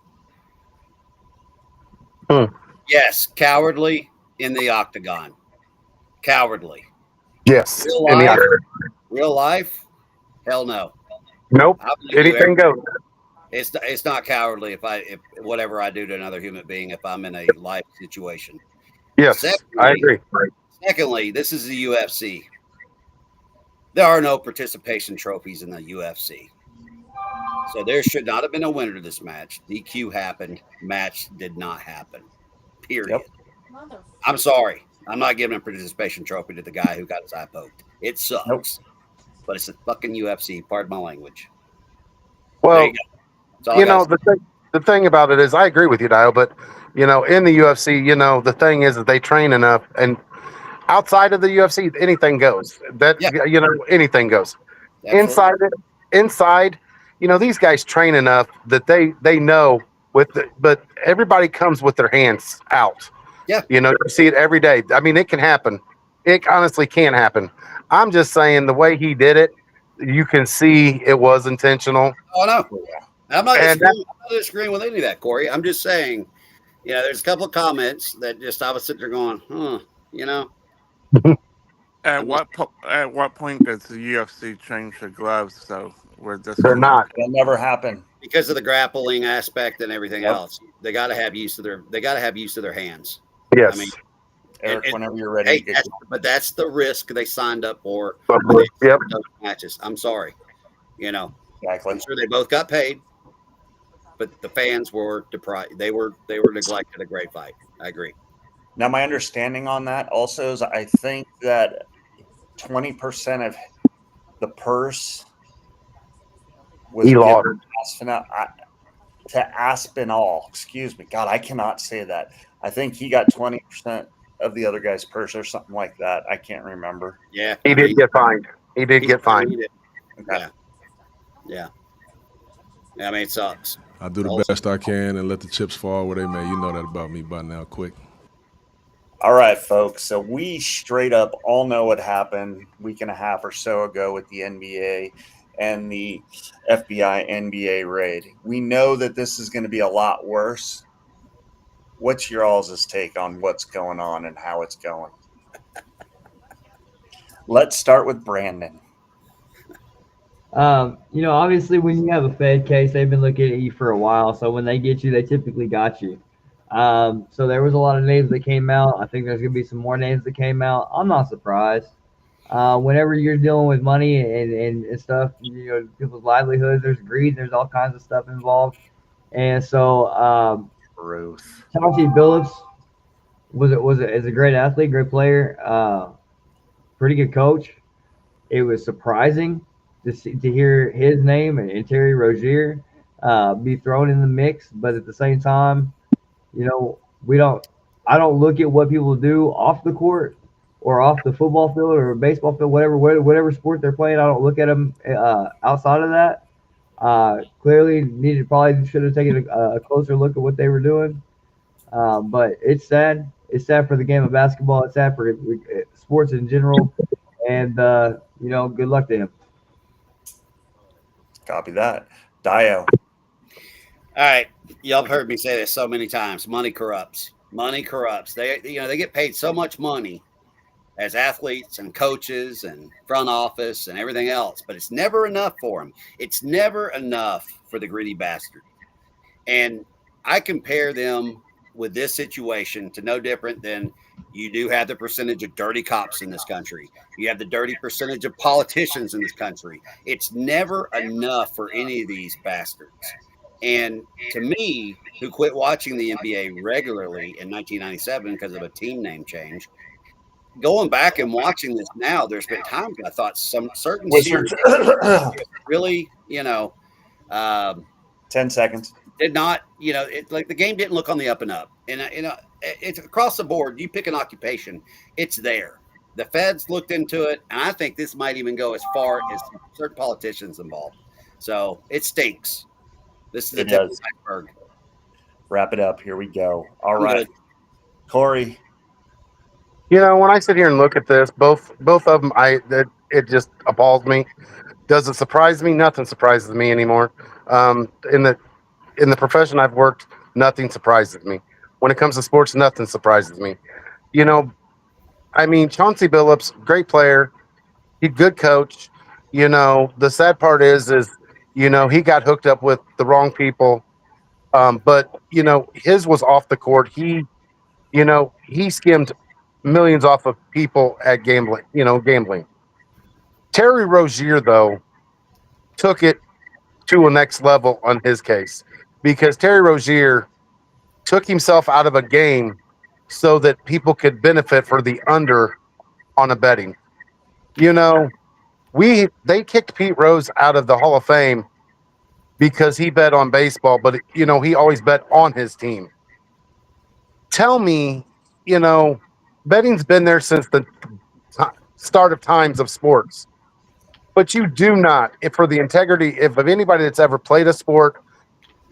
Yes, cowardly in the octagon. Cowardly. Yes. Real life? Hell no. Nope. Anything goes. It's not cowardly if whatever I do to another human being if I'm in a life situation. Yes, Secondly, I agree. Secondly, this is the UFC. There are no participation trophies in the UFC. So there should not have been a winner to this match. DQ happened. Match did not happen. Period. Yep. I'm sorry. I'm not giving a participation trophy to the guy who got his eye poked. It sucks. Nope. But it's a fucking UFC. Pardon my language. Well, the the thing about it is I agree with you, Dio, but, in the UFC, the thing is that they train enough, and outside of the UFC, anything goes. Anything goes. Absolutely. Inside, these guys train enough that they know but everybody comes with their hands out. Yeah. You see it every day. I mean, it can happen. It honestly can happen. I'm just saying the way he did it, you can see it was intentional. Oh, no. I'm not disagreeing with any of that, Corey. I'm just saying, there's a couple of comments that I was sitting there going, At what point does the UFC change the gloves? So they're not. It'll never happen because of the grappling aspect and everything Yep. else. They got to have use of their hands. Yes. I mean, Eric, whenever you're ready. but that's the risk they signed up for. Yep. Those matches. I'm sorry. Exactly. I'm sure they both got paid, but the fans were deprived. They were neglected a great fight. I agree. Now, my understanding on that also is I think that 20% of the purse was given to Aspinall. Excuse me. God, I cannot say that. I think he got 20% of the other guy's purse or something like that. I can't remember. Yeah. He did get fined. He did get fined. Okay. Yeah. I mean, it sucks. I do the best I can and let the chips fall where they may. You know that about me by now, quick. All right, folks. So we straight up all know what happened a week and a half or so ago with the NBA and the FBI NBA raid. We know that this is going to be a lot worse. What's your all's take on what's going on and how it's going? Let's start with Brandon. Obviously when you have a Fed case, they've been looking at you for a while. So when they get you, they typically got you. So there was a lot of names that came out. I think there's going to be some more names that came out. I'm not surprised. Whenever you're dealing with money and stuff, people's livelihoods, there's greed, there's all kinds of stuff involved. And so Ruth. Chauncey Billups is a great athlete, great player, pretty good coach. It was surprising to hear his name and Terry Rozier be thrown in the mix, but at the same time, we don't. I don't look at what people do off the court or off the football field or baseball field, whatever sport they're playing. I don't look at them outside of that. Clearly, probably should have taken a closer look at what they were doing. But it's sad. It's sad for the game of basketball. It's sad for sports in general. And good luck to him. Copy that. Dio. All right, y'all have heard me say this so many times. Money corrupts. Money corrupts. They get paid so much money as athletes and coaches and front office and everything else, but it's never enough for them. It's never enough for the greedy bastard. And I compare them with this situation to no different than you do have the percentage of dirty cops in this country. You have the dirty percentage of politicians in this country. It's never enough for any of these bastards. And to me, who quit watching the NBA regularly in 1997 because of a team name change, going back and watching this now, there's been times I thought some certain series really, 10 seconds. did not, like the game didn't look on the up and up. And, it's across the board. You pick an occupation, it's there. The feds looked into it, and I think this might even go as far as certain politicians involved. So it stinks. This is the tip of the iceberg. Wrap it up. Here we go. All right. Corey. When I sit here and look at this, both of them, it just appalls me. Does it surprise me? Nothing surprises me anymore. In the profession I've worked, nothing surprises me. When it comes to sports, nothing surprises me. Chauncey Billups, great player, he's good coach. The sad part is he got hooked up with the wrong people. But his was off the court. He skimmed millions off of people at gambling. Terry Rozier, though, took it to a next level on his case because Terry Rozier took himself out of a game so that people could benefit for the under on a betting. They kicked Pete Rose out of the Hall of Fame because he bet on baseball, but he always bet on his team. Tell me, betting's been there since the start of times of sports. But you do not, if for the integrity of anybody that's ever played a sport,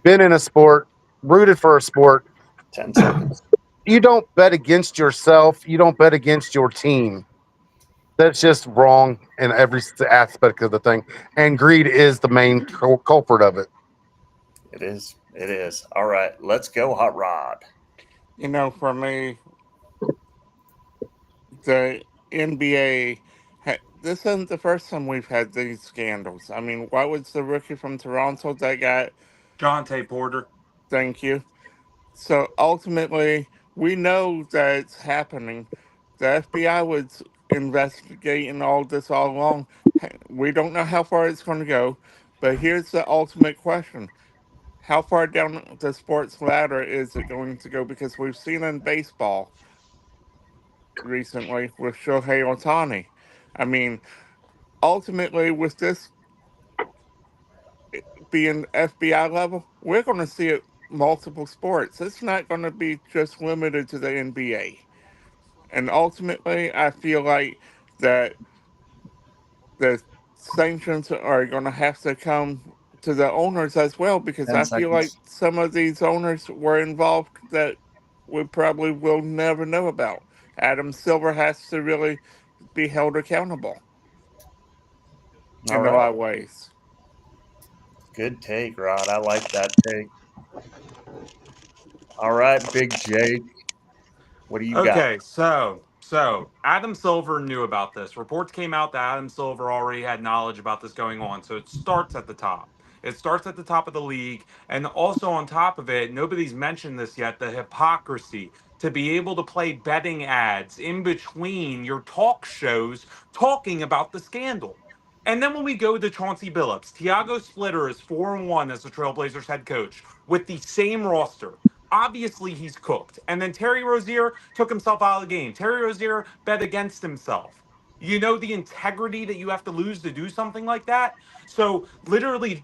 been in a sport, rooted for a sport, 10 seconds. You don't bet against yourself. You don't bet against your team. That's just wrong in every aspect of the thing. And greed is the main culprit of it. It is. It is. All right. Let's go, Hot Rod. For me, the NBA, this isn't the first time we've had these scandals. I mean, what was the rookie from Toronto that got? Jonte Porter. Thank you. So ultimately, we know that it's happening. The FBI was investigating all this all along. We don't know how far it's going to go, but here's the ultimate question. How far down the sports ladder is it going to go? Because we've seen in baseball recently with Shohei Ohtani. I mean, ultimately, with this being FBI level, we're going to see it multiple sports. It's not going to be just limited to the NBA. And ultimately, I feel like that the sanctions are going to have to come to the owners as well, because 10 I feel like seconds. some of these owners were involved that we probably will never know about. Adam Silver has to really be held accountable All in a right. lot of ways. Good take, Rod. I like that take. All right, Big Jake. What do you got? Okay, so Adam Silver knew about this. Reports came out that Adam Silver already had knowledge about this going on. So it starts at the top. It starts at the top of the league, and also on top of it, nobody's mentioned this yet. The hypocrisy to be able to play betting ads in between your talk shows talking about the scandal. And then when we go to Chauncey Billups, Tiago Splitter is 4-1 as the Trailblazers head coach with the same roster. Obviously, he's cooked. And then Terry Rozier took himself out of the game. Terry Rozier bet against himself. You know the integrity that you have to lose to do something like that? So literally,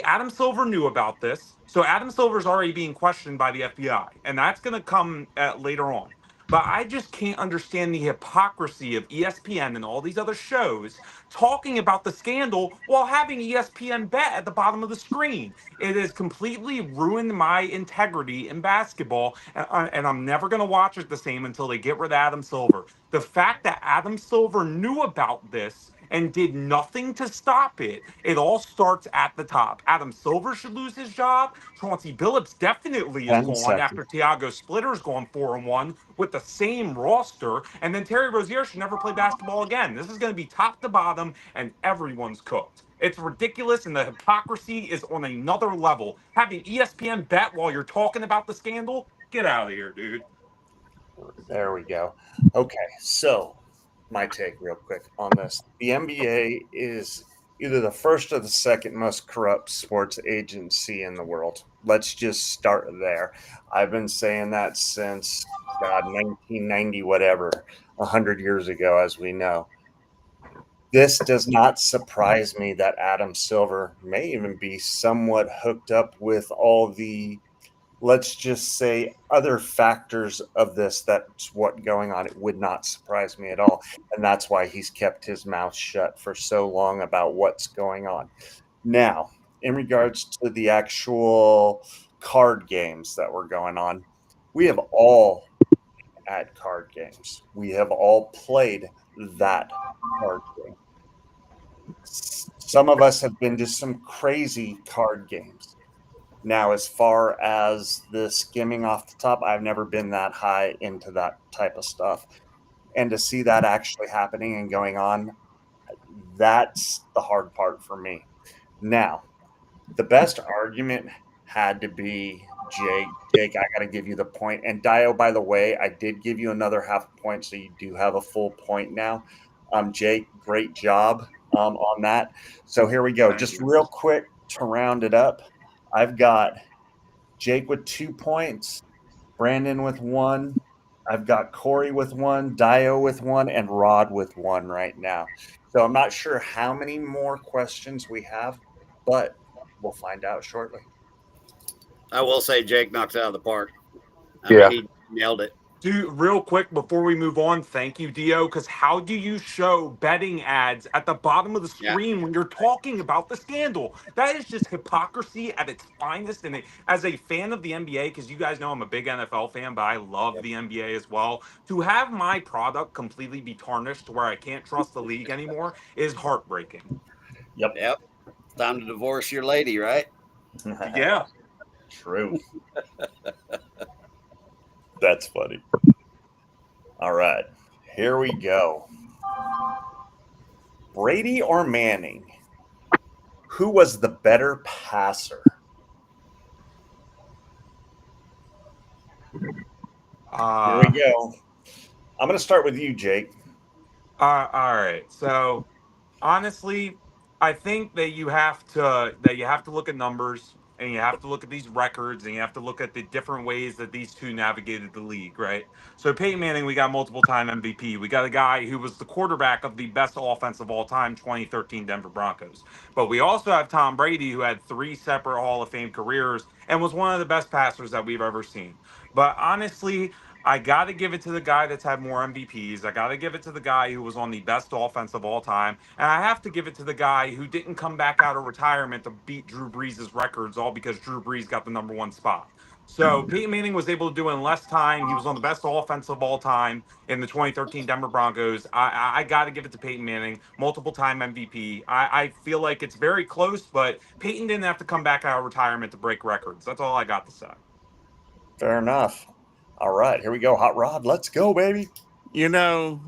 Adam Silver knew about this. So Adam Silver's already being questioned by the FBI, and that's going to come later on. But I just can't understand the hypocrisy of ESPN and all these other shows talking about the scandal while having ESPN bet at the bottom of the screen. It has completely ruined my integrity in basketball, and I'm never going to watch it the same until they get rid of Adam Silver. The fact that Adam Silver knew about this and did nothing to stop it, it all starts at the top. Adam Silver should lose his job. Chauncey Billups definitely is 10 gone seconds. after Tiago Splitter's gone 4-1 with the same roster. And then Terry Rozier should never play basketball again. This is going to be top to bottom, and everyone's cooked. It's ridiculous, and the hypocrisy is on another level. Having ESPN bet while you're talking about the scandal, get out of here, dude. There we go. Okay, so my take real quick on this. The NBA is either the first or the second most corrupt sports agency in the world. Let's just start there. I've been saying that since God 1990 whatever, 100 years ago as we know. This does not surprise me that Adam Silver may even be somewhat hooked up with all the, let's just say, other factors of this. That's what going on. It would not surprise me at all. And that's why he's kept his mouth shut for so long about what's going on. Now, in regards to the actual card games that were going on, we have all at card games. We have all played that card game. Some of us have been to some crazy card games. Now, as far as the skimming off the top, I've never been that high into that type of stuff. And to see that actually happening and going on, that's the hard part for me. Now, the best argument had to be Jake. Jake, I got to give you the point. And Dio, by the way, I did give you another half point, so you do have a full point now. Jake, great job on that. So here we go. Thank Just you. real quick to round it up, I've got Jake with 2 points, Brandon with 1. I've got Corey with 1, Dio with 1, and Rod with 1 right now. So I'm not sure how many more questions we have, but we'll find out shortly. I will say Jake knocks it out of the park. I Yeah. mean, he nailed it. Dude, real quick before we move on, thank you, Dio. Because how do you show betting ads at the bottom of the Yeah. screen when you're talking about the scandal? That is just hypocrisy at its finest. And as a fan of the NBA, because you guys know I'm a big NFL fan, but I love the NBA as well. To have my product completely be tarnished to where I can't trust the league anymore is heartbreaking. Yep. Time to divorce your lady, right? Yeah. True. That's funny. All right, here we go. Brady or Manning? Who was the better passer? Here we go. I'm going to start with you, Jake. All right. So honestly, I think that you have to look at numbers and you have to look at these records and you have to look at the different ways that these two navigated the league, right? So Peyton Manning, we got multiple time MVP. We got a guy who was the quarterback of the best offense of all time, 2013 Denver Broncos. But we also have Tom Brady, who had 3 separate Hall of Fame careers and was one of the best passers that we've ever seen. But honestly, I got to give it to the guy that's had more MVPs. I got to give it to the guy who was on the best offense of all time. And I have to give it to the guy who didn't come back out of retirement to beat Drew Brees' records, all because Drew Brees got the #1 spot. So Peyton Manning was able to do in less time. He was on the best offense of all time in the 2013 Denver Broncos. I got to give it to Peyton Manning, multiple time MVP. I feel like it's very close, but Peyton didn't have to come back out of retirement to break records. That's all I got to say. Fair enough. All right, here we go. Hot Rod, let's go, baby. You know,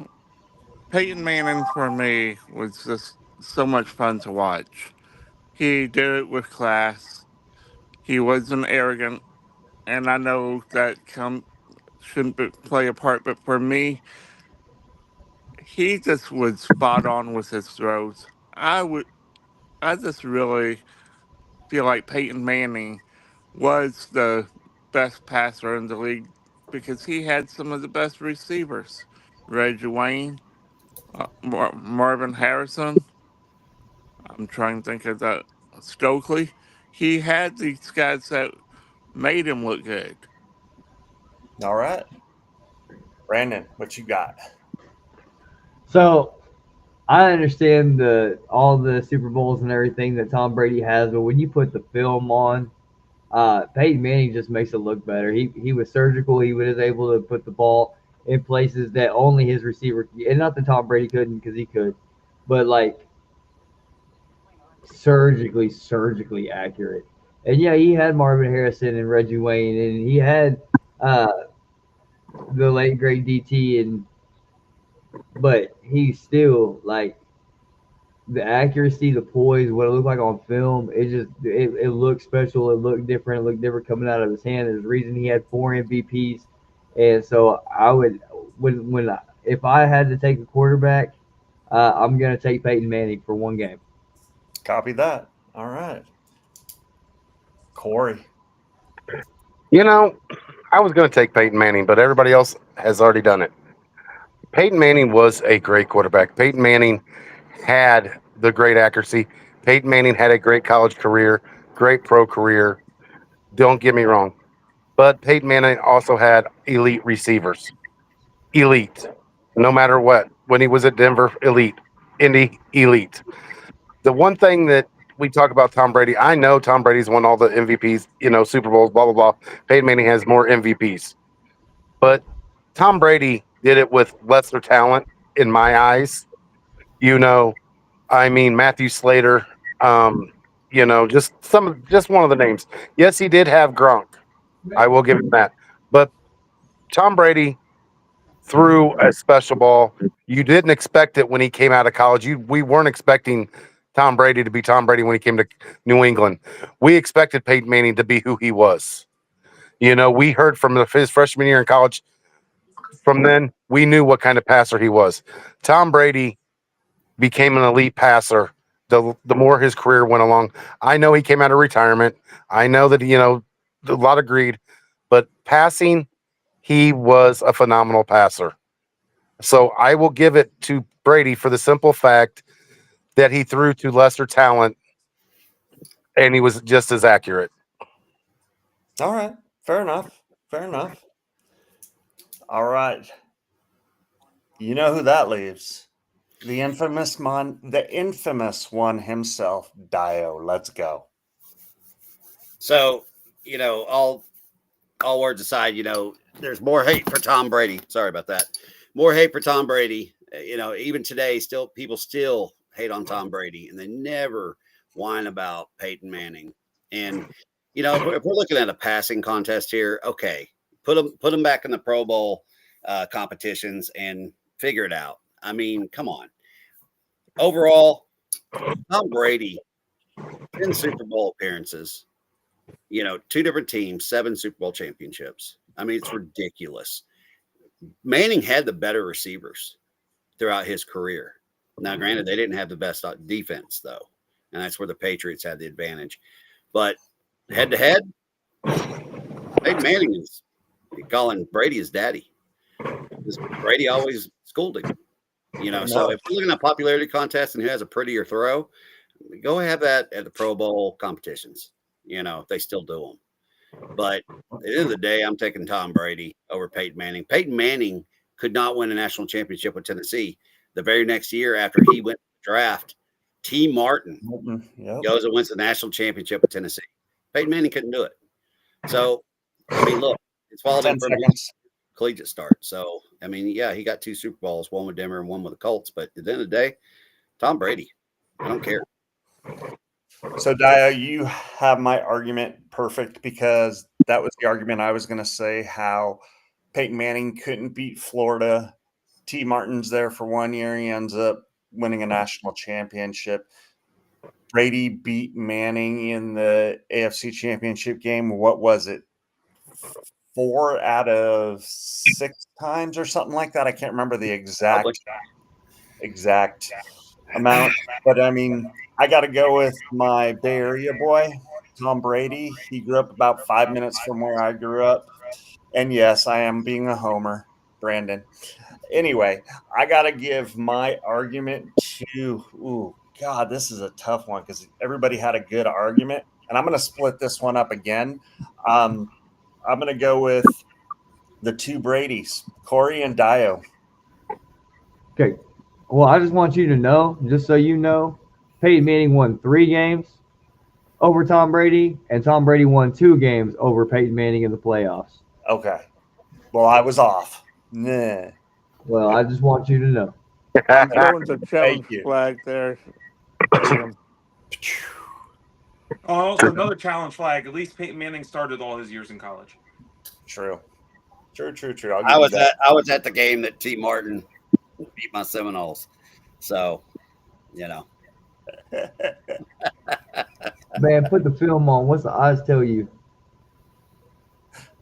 Peyton Manning for me was just so much fun to watch. He did it with class. He wasn't arrogant, and I know that play a part, but for me, he just was spot on with his throws. I just really feel like Peyton Manning was the best passer in the league because he had some of the best receivers. Reggie Wayne, Marvin Harrison. I'm trying to think of that. Stokely. He had these guys that made him look good. All right. Brandon, what you got? So I understand all the Super Bowls and everything that Tom Brady has, but when you put the film on, Peyton Manning just makes it look better. He was surgical. He was able to put the ball in places that only his receiver, and not that Tom Brady couldn't because he could, but like surgically accurate. And yeah, he had Marvin Harrison and Reggie Wayne, and he had uh, the late great DT, but he still like the accuracy, the poise, what it looked like on film, it looked special. It looked different. It looked different coming out of his hand. There's a reason he had 4 MVPs, and so I would if I had to take a quarterback, I'm gonna take Peyton Manning for one game. Copy that. All right. Corey. You know, I was going to take Peyton Manning, but everybody else has already done it. Peyton Manning was a great quarterback. Peyton Manning had the great accuracy. Peyton Manning had a great college career, great pro career. Don't get me wrong. But Peyton Manning also had elite receivers. Elite. No matter what. When he was at Denver, elite. Indy, elite. The one thing that we talk about Tom Brady, I know Tom Brady's won all the MVPs, Super Bowls, blah, blah, blah. Peyton Manning has more MVPs. But Tom Brady did it with lesser talent in my eyes. You know, I mean Matthew Slater, just one of the names. Yes, he did have Gronk. I will give him that. But Tom Brady threw a special ball. You didn't expect it when he came out of college. We weren't expecting Tom Brady to be Tom Brady when he came to New England. We expected Peyton Manning to be who he was. We heard from his freshman year in college. From then, we knew what kind of passer he was. Tom Brady became an elite passer the more his career went along. I know he came out of retirement. I know that, a lot of greed, but passing, he was a phenomenal passer. So I will give it to Brady for the simple fact that he threw to lesser talent and he was just as accurate. All right. Fair enough. Fair enough. All right. You know who that leaves? The infamous one himself, Dio. Let's go. So, all words aside, there's more hate for Tom Brady. Sorry about that. More hate for Tom Brady. Even today, people still hate on Tom Brady, and they never whine about Peyton Manning. And if we're looking at a passing contest here, okay, put them back in the Pro Bowl competitions and figure it out. I mean, come on. Overall, Tom Brady, 10 Super Bowl appearances. 2 different teams, 7 Super Bowl championships. I mean, it's ridiculous. Manning had the better receivers throughout his career. Now, granted, they didn't have the best defense, though, and that's where the Patriots had the advantage. But head to head, Peyton Manning is calling Brady his daddy. Brady always schooled him. So if you're looking at popularity contests and who has a prettier throw, go have that at the Pro Bowl competitions. They still do them. But at the end of the day, I'm taking Tom Brady over Peyton Manning. Peyton Manning could not win a national championship with Tennessee. The very next year after he went to the draft, T. Martin goes and wins the national championship with Tennessee. Peyton Manning couldn't do it. So, I mean, look, it's followed him from his collegiate start. So, I mean, yeah, he got 2 Super Bowls, one with Denver and one with the Colts. But at the end of the day, Tom Brady, I don't care. So, Dio, you have my argument perfect because that was the argument I was going to say, how Peyton Manning couldn't beat Florida. T. Martin's there for 1 year. He ends up winning a national championship. Brady beat Manning in the AFC championship game. What was it? 4 out of 6 times or something like that. I can't remember the Probably. exact amount, but I mean, I got to go with my Bay Area boy, Tom Brady. He grew up about 5 minutes from where I grew up. And yes, I am being a homer, Brandon. Anyway, I got to give my argument to, ooh, God, this is a tough one because everybody had a good argument. And I'm going to split this one up again. I'm going to go with the two Bradys, Corey and Dio. Okay. Well, I just want you to know, just so you know, Peyton Manning won 3 games over Tom Brady, and Tom Brady won 2 games over Peyton Manning in the playoffs. Okay. Well, I was off. Nah. Well, I just want you to know. I'm throwing the challenge you. flag there, Tatum. Also, another challenge flag. At least Peyton Manning started all his years in college. True. I'll give I you was that. at the game that T. Martin beat my Seminoles. So, you know. Man, put the film on. What's the odds tell you?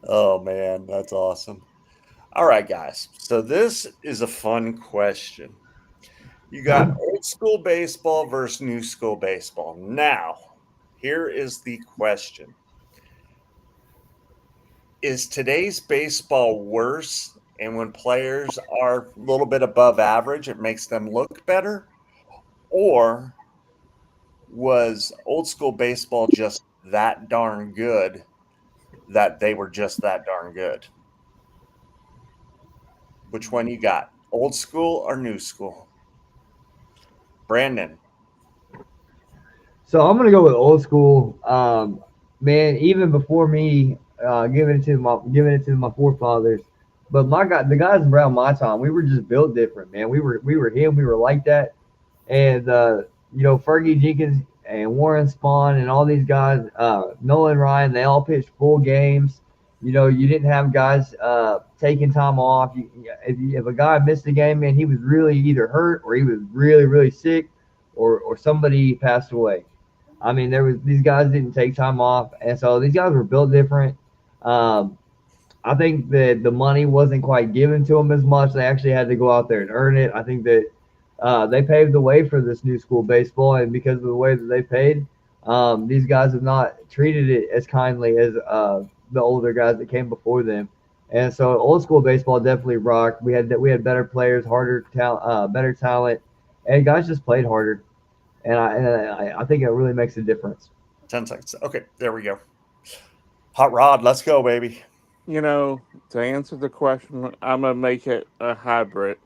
Oh, man, that's awesome. All right, guys. So this is a fun question. You got old school baseball versus new school baseball. Now, here is the question. Is today's baseball worse? And when players are a little bit above average, it makes them look better? Or was old school baseball just that darn good that they were just that darn good? Which one you got? Old school or new school? Brandon. So I'm gonna go with old school. Man, even before me giving it to my forefathers, but the guys around my time, we were just built different, man. We were him. We were like that, and Fergie Jenkins and Warren Spahn and all these guys, Nolan Ryan, they all pitched full games. You didn't have guys taking time off. If a guy missed a game, man, he was really either hurt or he was really really sick, or somebody passed away. I mean, these guys didn't take time off, and so these guys were built different. Um, I think that the money wasn't quite given to them as much. They actually had to go out there and earn it. I think that they paved the way for this new school baseball, and because of the way that they paid, these guys have not treated it as kindly as the older guys that came before them. And so, old school baseball definitely rocked. We had better players, better talent, and guys just played harder. And I think it really makes a difference. 10 seconds. Okay, there we go. Hot Rod, let's go, baby. To answer the question, I'm gonna make it a hybrid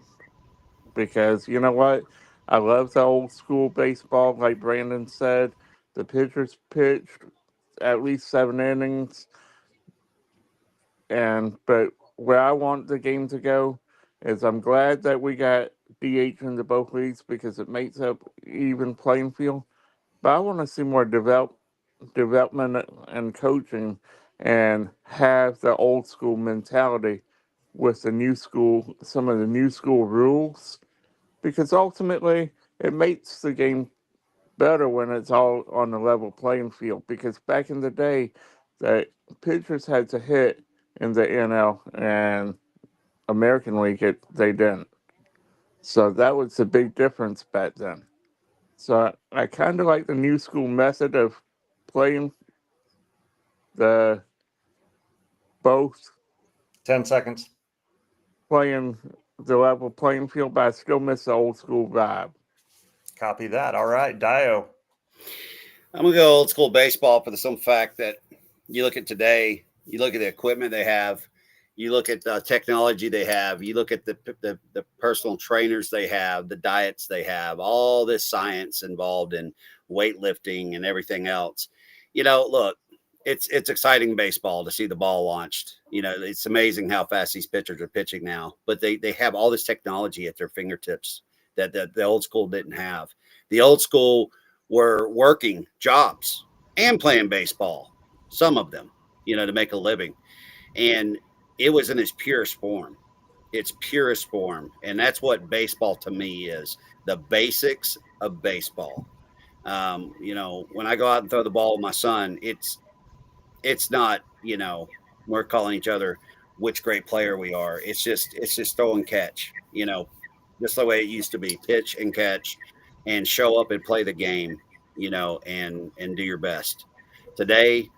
because you know what? I love the old school baseball, like Brandon said. The pitchers pitched at least 7 innings, but where I want the game to go is I'm glad that we got DH into both leagues because it makes up even playing field. But I want to see more development and coaching and have the old school mentality with the new school, some of the new school rules, because ultimately it makes the game better when it's all on a level playing field. Because back in the day, the pitchers had to hit in the NL and American League, they didn't. So that was the big difference back then. So I kind of like the new school method of playing the both 10 seconds. playing the level playing field, but I still miss the old school vibe. Copy that. All right, Dio. I'm going to go old school baseball for the simple fact that you look at today, you look at the equipment they have, you look at the technology they have, you look at the personal trainers they have, the diets they have, all this science involved in weightlifting and everything else. Look, it's exciting baseball to see the ball launched. It's amazing how fast these pitchers are pitching now, but they have all this technology at their fingertips that the old school didn't have. The old school were working jobs and playing baseball, some of them, to make a living. And it was in its purest form. Its purest form. And that's what baseball to me is, the basics of baseball. When I go out and throw the ball with my son, it's not, we're calling each other which great player we are. It's just throw and catch, just the way it used to be, pitch and catch and show up and play the game, and do your best. Today,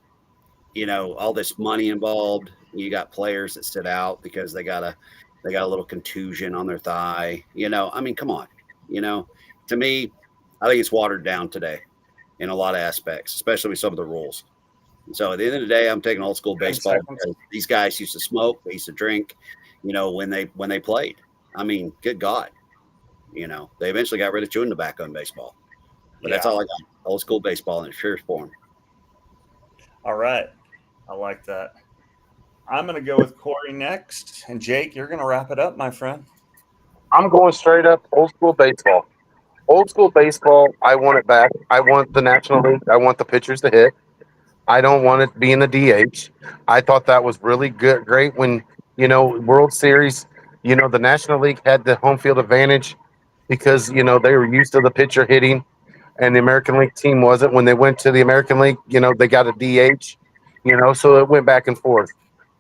all this money involved. You got players that sit out because they got a little contusion on their thigh. I mean, come on. To me, I think it's watered down today in a lot of aspects, especially with some of the rules. And so at the end of the day, I'm taking old school 10 baseball seconds. because these guys used to smoke, they used to drink, when they played. I mean, good God, they eventually got rid of chewing tobacco in baseball. But that's Yeah. all I got. Old school baseball in its purest form. All right. I like that. I'm going to go with Corey next. And Jake, you're going to wrap it up, my friend. I'm going straight up old school baseball. Old school baseball, I want it back. I want the National League. I want the pitchers to hit. I don't want it being the DH. I thought that was really good, great when, World Series, the National League had the home field advantage because, they were used to the pitcher hitting and the American League team wasn't. When they went to the American League, they got a DH, so it went back and forth.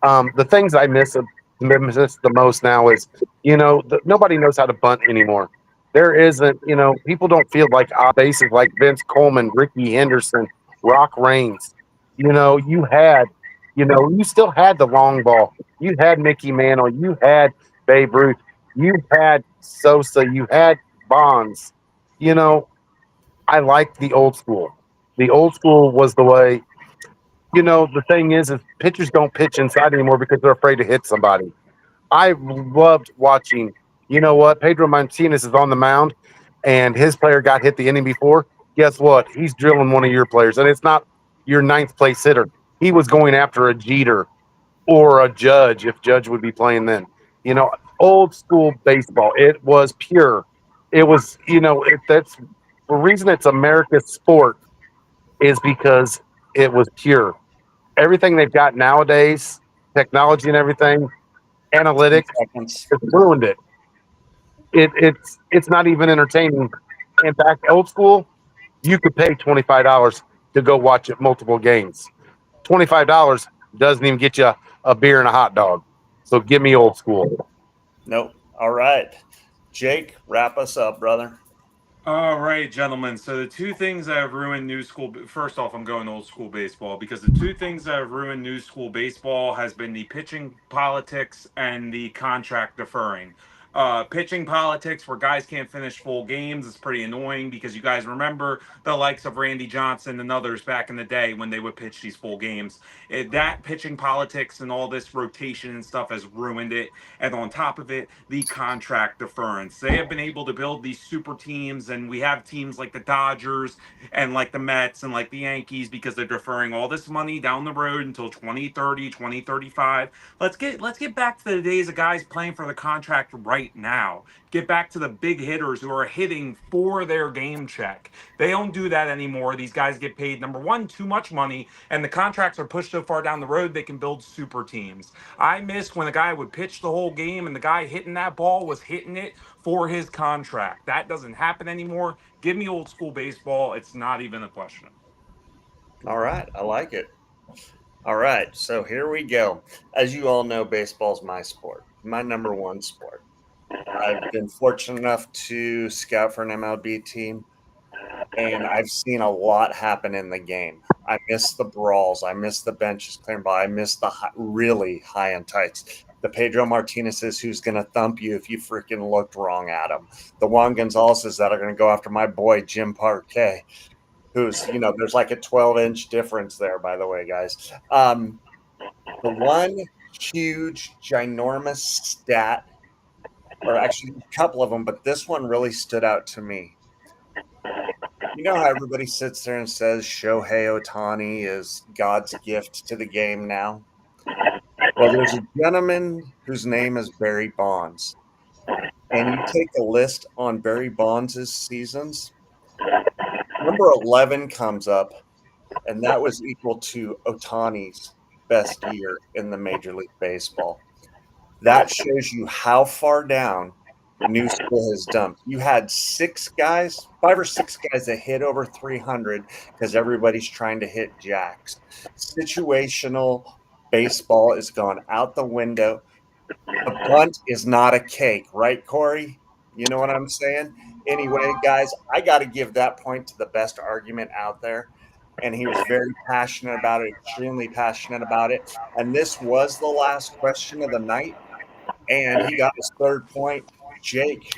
The things miss the most now is, nobody knows how to bunt anymore. There isn't, people don't feel like bases like Vince Coleman, Ricky Henderson, Rock Reigns. You had, you still had the long ball. You had Mickey Mantle. You had Babe Ruth. You had Sosa. You had Bonds. You know, I like the old school. The old school was the way. The thing is pitchers don't pitch inside anymore because they're afraid to hit somebody. I loved watching. You know what? Pedro Martinez is on the mound, and his player got hit the inning before. Guess what? He's drilling one of your players, and it's not your ninth place hitter. He was going after a Jeter or a Judge if Judge would be playing then. Old school baseball. It was pure. It was, that's the reason it's America's sport is because it was pure. Everything they've got nowadays, technology and everything, 10 analytics, seconds. has ruined it. It's not even entertaining. In fact, old school, you could pay $25 to go watch it multiple games. $25 doesn't even get you a beer and a hot dog. So give me old school. Nope. All right. Jake, wrap us up, brother. All right, gentlemen. So the two things that have ruined new school. First off, I'm going old school baseball because the two things that have ruined new school baseball has been the pitching politics and the contract deferring. Pitching politics where guys can't finish full games is pretty annoying because you guys remember the likes of Randy Johnson and others back in the day when they would pitch these full games. That pitching politics and all this rotation and stuff has ruined it. And on top of it, the contract deference. They have been able to build these super teams, and we have teams like the Dodgers and like the Mets and like the Yankees because they're deferring all this money down the road until 2030, 2035. Let's get back to the days of guys playing for the contract right now. Get back to the big hitters who are hitting for their game check. They don't do that anymore. These guys get paid, number one, too much money, and the contracts are pushed so far down the road they can build super teams. I missed when a guy would pitch the whole game and the guy hitting that ball was hitting it for his contract. That doesn't happen anymore. Give me old school baseball. It's not even a question. All right. I like it. All right. So here we go. As you all know, baseball's my sport, my number one sport. I've been fortunate enough to scout for an MLB team, and I've seen a lot happen in the game. I miss the brawls. I miss the benches clearing ball. I miss the really high and tights. The Pedro Martinez's who's going to thump you if you freaking looked wrong at him. The Juan Gonzalez's that are going to go after my boy Jim Parquet, who's, there's like a 12-inch difference there, by the way, guys. The one huge, ginormous stat, or actually a couple of them, but this one really stood out to me. You know how everybody sits there and says Shohei Ohtani is God's gift to the game now? Well, there's a gentleman whose name is Barry Bonds. And you take a list on Barry Bonds' seasons, number 11 comes up, and that was equal to Ohtani's best year in the Major League Baseball. That shows you how far down new school has dumped. You had 5 or 6 guys that hit over 300 because everybody's trying to hit jacks. Situational Baseball is gone out the window. A bunt is not a cake, right, Corey? You know what I'm saying? Anyway, guys, I got to give that point to the best argument out there. And he was very passionate about it, extremely passionate about it. And this was the last question of the night. And he got his third point. Jake,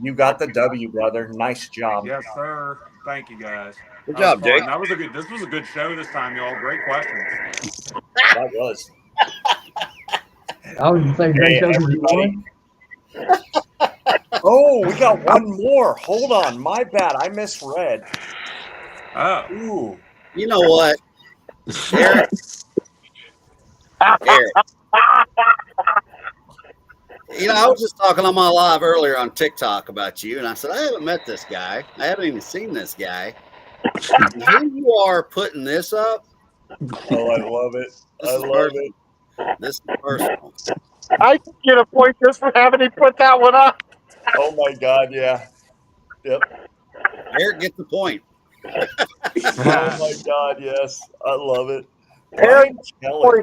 you got the W, brother. Nice job. Yes, sir. Thank you, guys. Good That was job, Jake. fun. That was a good. This was a good show this time, y'all. Great questions. That was. I was saying, great Hey, show because you everybody. won. Oh, we got one more. Hold on. My bad. I misread. Oh, Ooh. You know what, Eric? Eric. I was just talking on my live earlier on TikTok about you, and I said I haven't met this guy. I haven't even seen this guy. And here you are putting this up. Oh, I love it. This I is love personal. it. This is personal. I can get a point just for having him put that one up. Oh my God, yeah. Yep. Eric gets the point. Oh my God, yes. I love it. Eric Brian Kelly.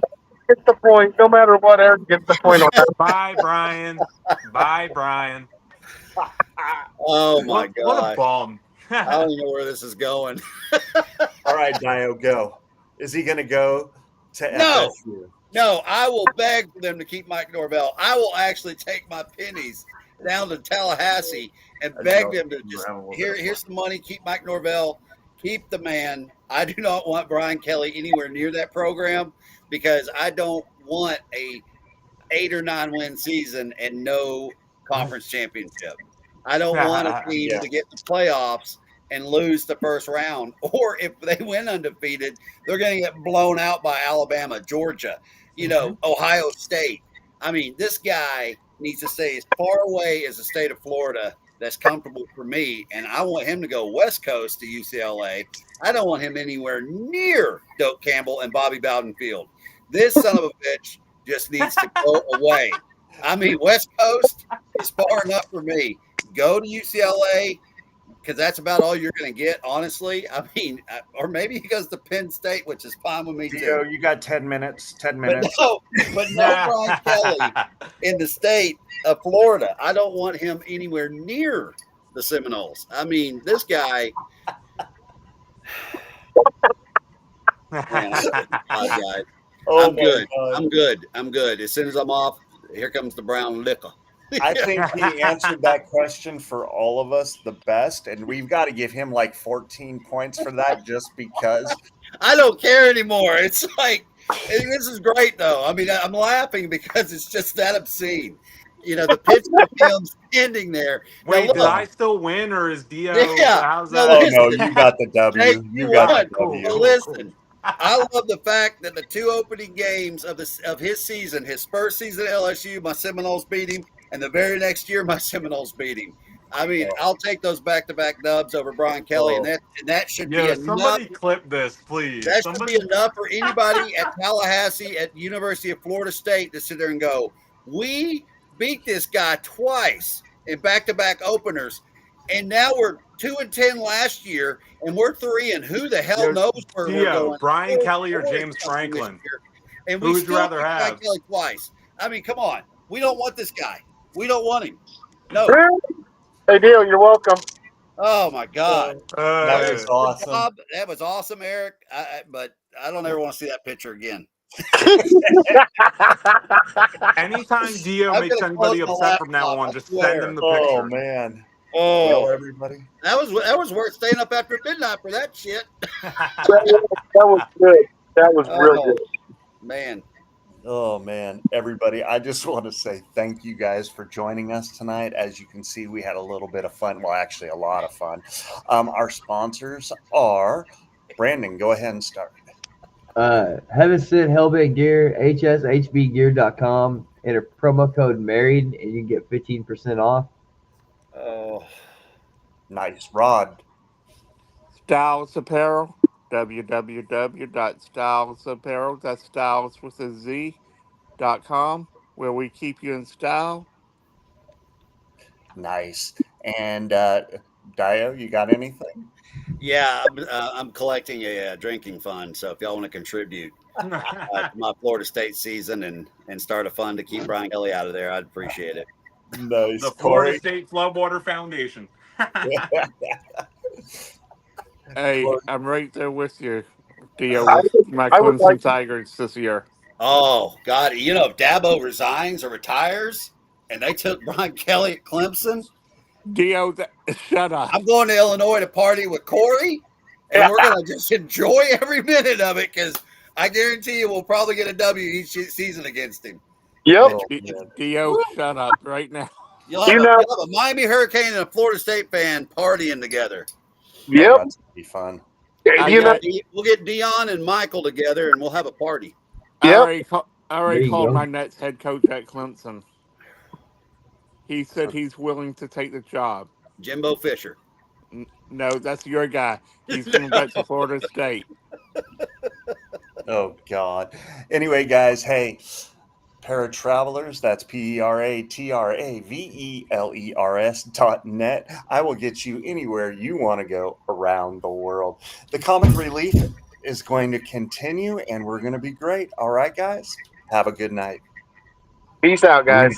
gets the point. No matter what, Eric gets the point on that. bye, Brian. Bye, Brian. Oh my What a gosh. bum. I don't even know where this is going. All right, Dio, go. Is he going to go to No. FSU? No, I will beg for them to keep Mike Norvell. I will actually take my pennies down to Tallahassee and beg them to just here's the money. Keep Mike Norvell. Keep the man. I do not want Brian Kelly anywhere near that program because I don't want a 8 or 9 win season and no conference championship. I don't want a team to get the playoffs and lose the first round. Or if they win undefeated, they're going to get blown out by Alabama, Georgia, Ohio State. I mean, this guy needs to stay as far away as the state of Florida that's comfortable for me. And I want him to go West Coast to UCLA. I don't want him anywhere near Doak Campbell and Bobby Bowden Field. This son of a bitch just needs to go away. I mean, West Coast is far enough for me. Go to UCLA because that's about all you're going to get, honestly. I mean, or maybe he goes to Penn State, which is fine with me Dio, too. you got 10 minutes. 10 minutes. But no Brian Kelly in the state of Florida. I don't want him anywhere near the Seminoles. I mean, this guy. Man, guys. Oh I'm good. God. I'm good. I'm good. As soon as I'm off, here comes the brown liquor. I think he answered that question for all of us the best, and we've got to give him like 14 points for that just because. I don't care anymore. It's like this is great though. I mean, I'm laughing because it's just that obscene. The picture of him standing there. Wait, now, did I still win, or is Dio? Yeah. How's No, that? Oh no, you got the W. Jake, You you got won. the Cool, W. But cool, listen, cool. I love the fact that the 2 opening games of his season, his first season at LSU, my Seminoles beat him, and the very next year, my Seminoles beat him. I mean, I'll take those back-to-back dubs over Brian Kelly, and that should be Yo, enough. somebody clip this, please. That Somebody. should be enough for anybody at Tallahassee, at University of Florida State, to sit there and go, we beat this guy twice in back-to-back openers, and now we're 2-10 last year, and we're 3, and who the hell Yo, knows where we're Dio, going? Brian Kelly or Four James something this Franklin? year. And Who we would you still rather beat Brian have? Kelly twice. I mean, come on. We don't want this guy. We don't want him. No. Hey, Deal, you're welcome. Oh my God. That was Good awesome. job. That was awesome, Eric. But I don't ever want to see that picture again. Anytime Dio I'm makes gonna anybody close my upset from now laptop, on, I just swear. send him the Oh picture. man. Oh, Well, everybody. that was worth staying up after midnight for that shit. That was good. That was real good. Man. Oh man, everybody, I just want to say thank you guys for joining us tonight. As you can see, we had a little bit of fun. Well, actually, a lot of fun. Our sponsors are Brandon. Go ahead and start. Heaven Sent Hellbait Gear, hshbgear.com. Enter promo code MARRIED and you can get 15% off. Oh, Nice. Rod. Styles Apparel, www.stylesapparel, that's styles with a Z.com, where we keep you in style. Nice. And Dio, you got anything? yeah. I'm collecting a drinking fund. So if y'all want to contribute, my Florida State season and start a fund to keep Brian Kelly out of there. I'd appreciate it. Nice, The Florida Corey. State Floodwater Foundation. Hey, I'm right there with you, Dio, I with my I would Clemson like Tigers this year. Oh God, if Dabo resigns or retires, and they took Brian Kelly at Clemson, Dio, shut up. I'm going to Illinois to party with Corey, and we're gonna just enjoy every minute of it because I guarantee you we'll probably get a W each season against him. Yep. Oh, man. Dio, shut up right now. You'll have, You a, know- you'll have a Miami Hurricane and a Florida State fan partying together. Yep. Oh, that's gonna be fun. You know. We'll get Dion and Michael together, and we'll have a party. I Yep. already, There you called go. my Nets head coach at Clemson. He said he's willing to take the job. Jimbo Fisher. No, that's your guy. He's coming back to Florida State. Oh God. Anyway, guys, hey, Paratravelers, that's PERATRAVELERS.net. I will get you anywhere you want to go around the world. The comic relief is going to continue and we're going to be great. All right, guys? Have a good night. Peace out, guys.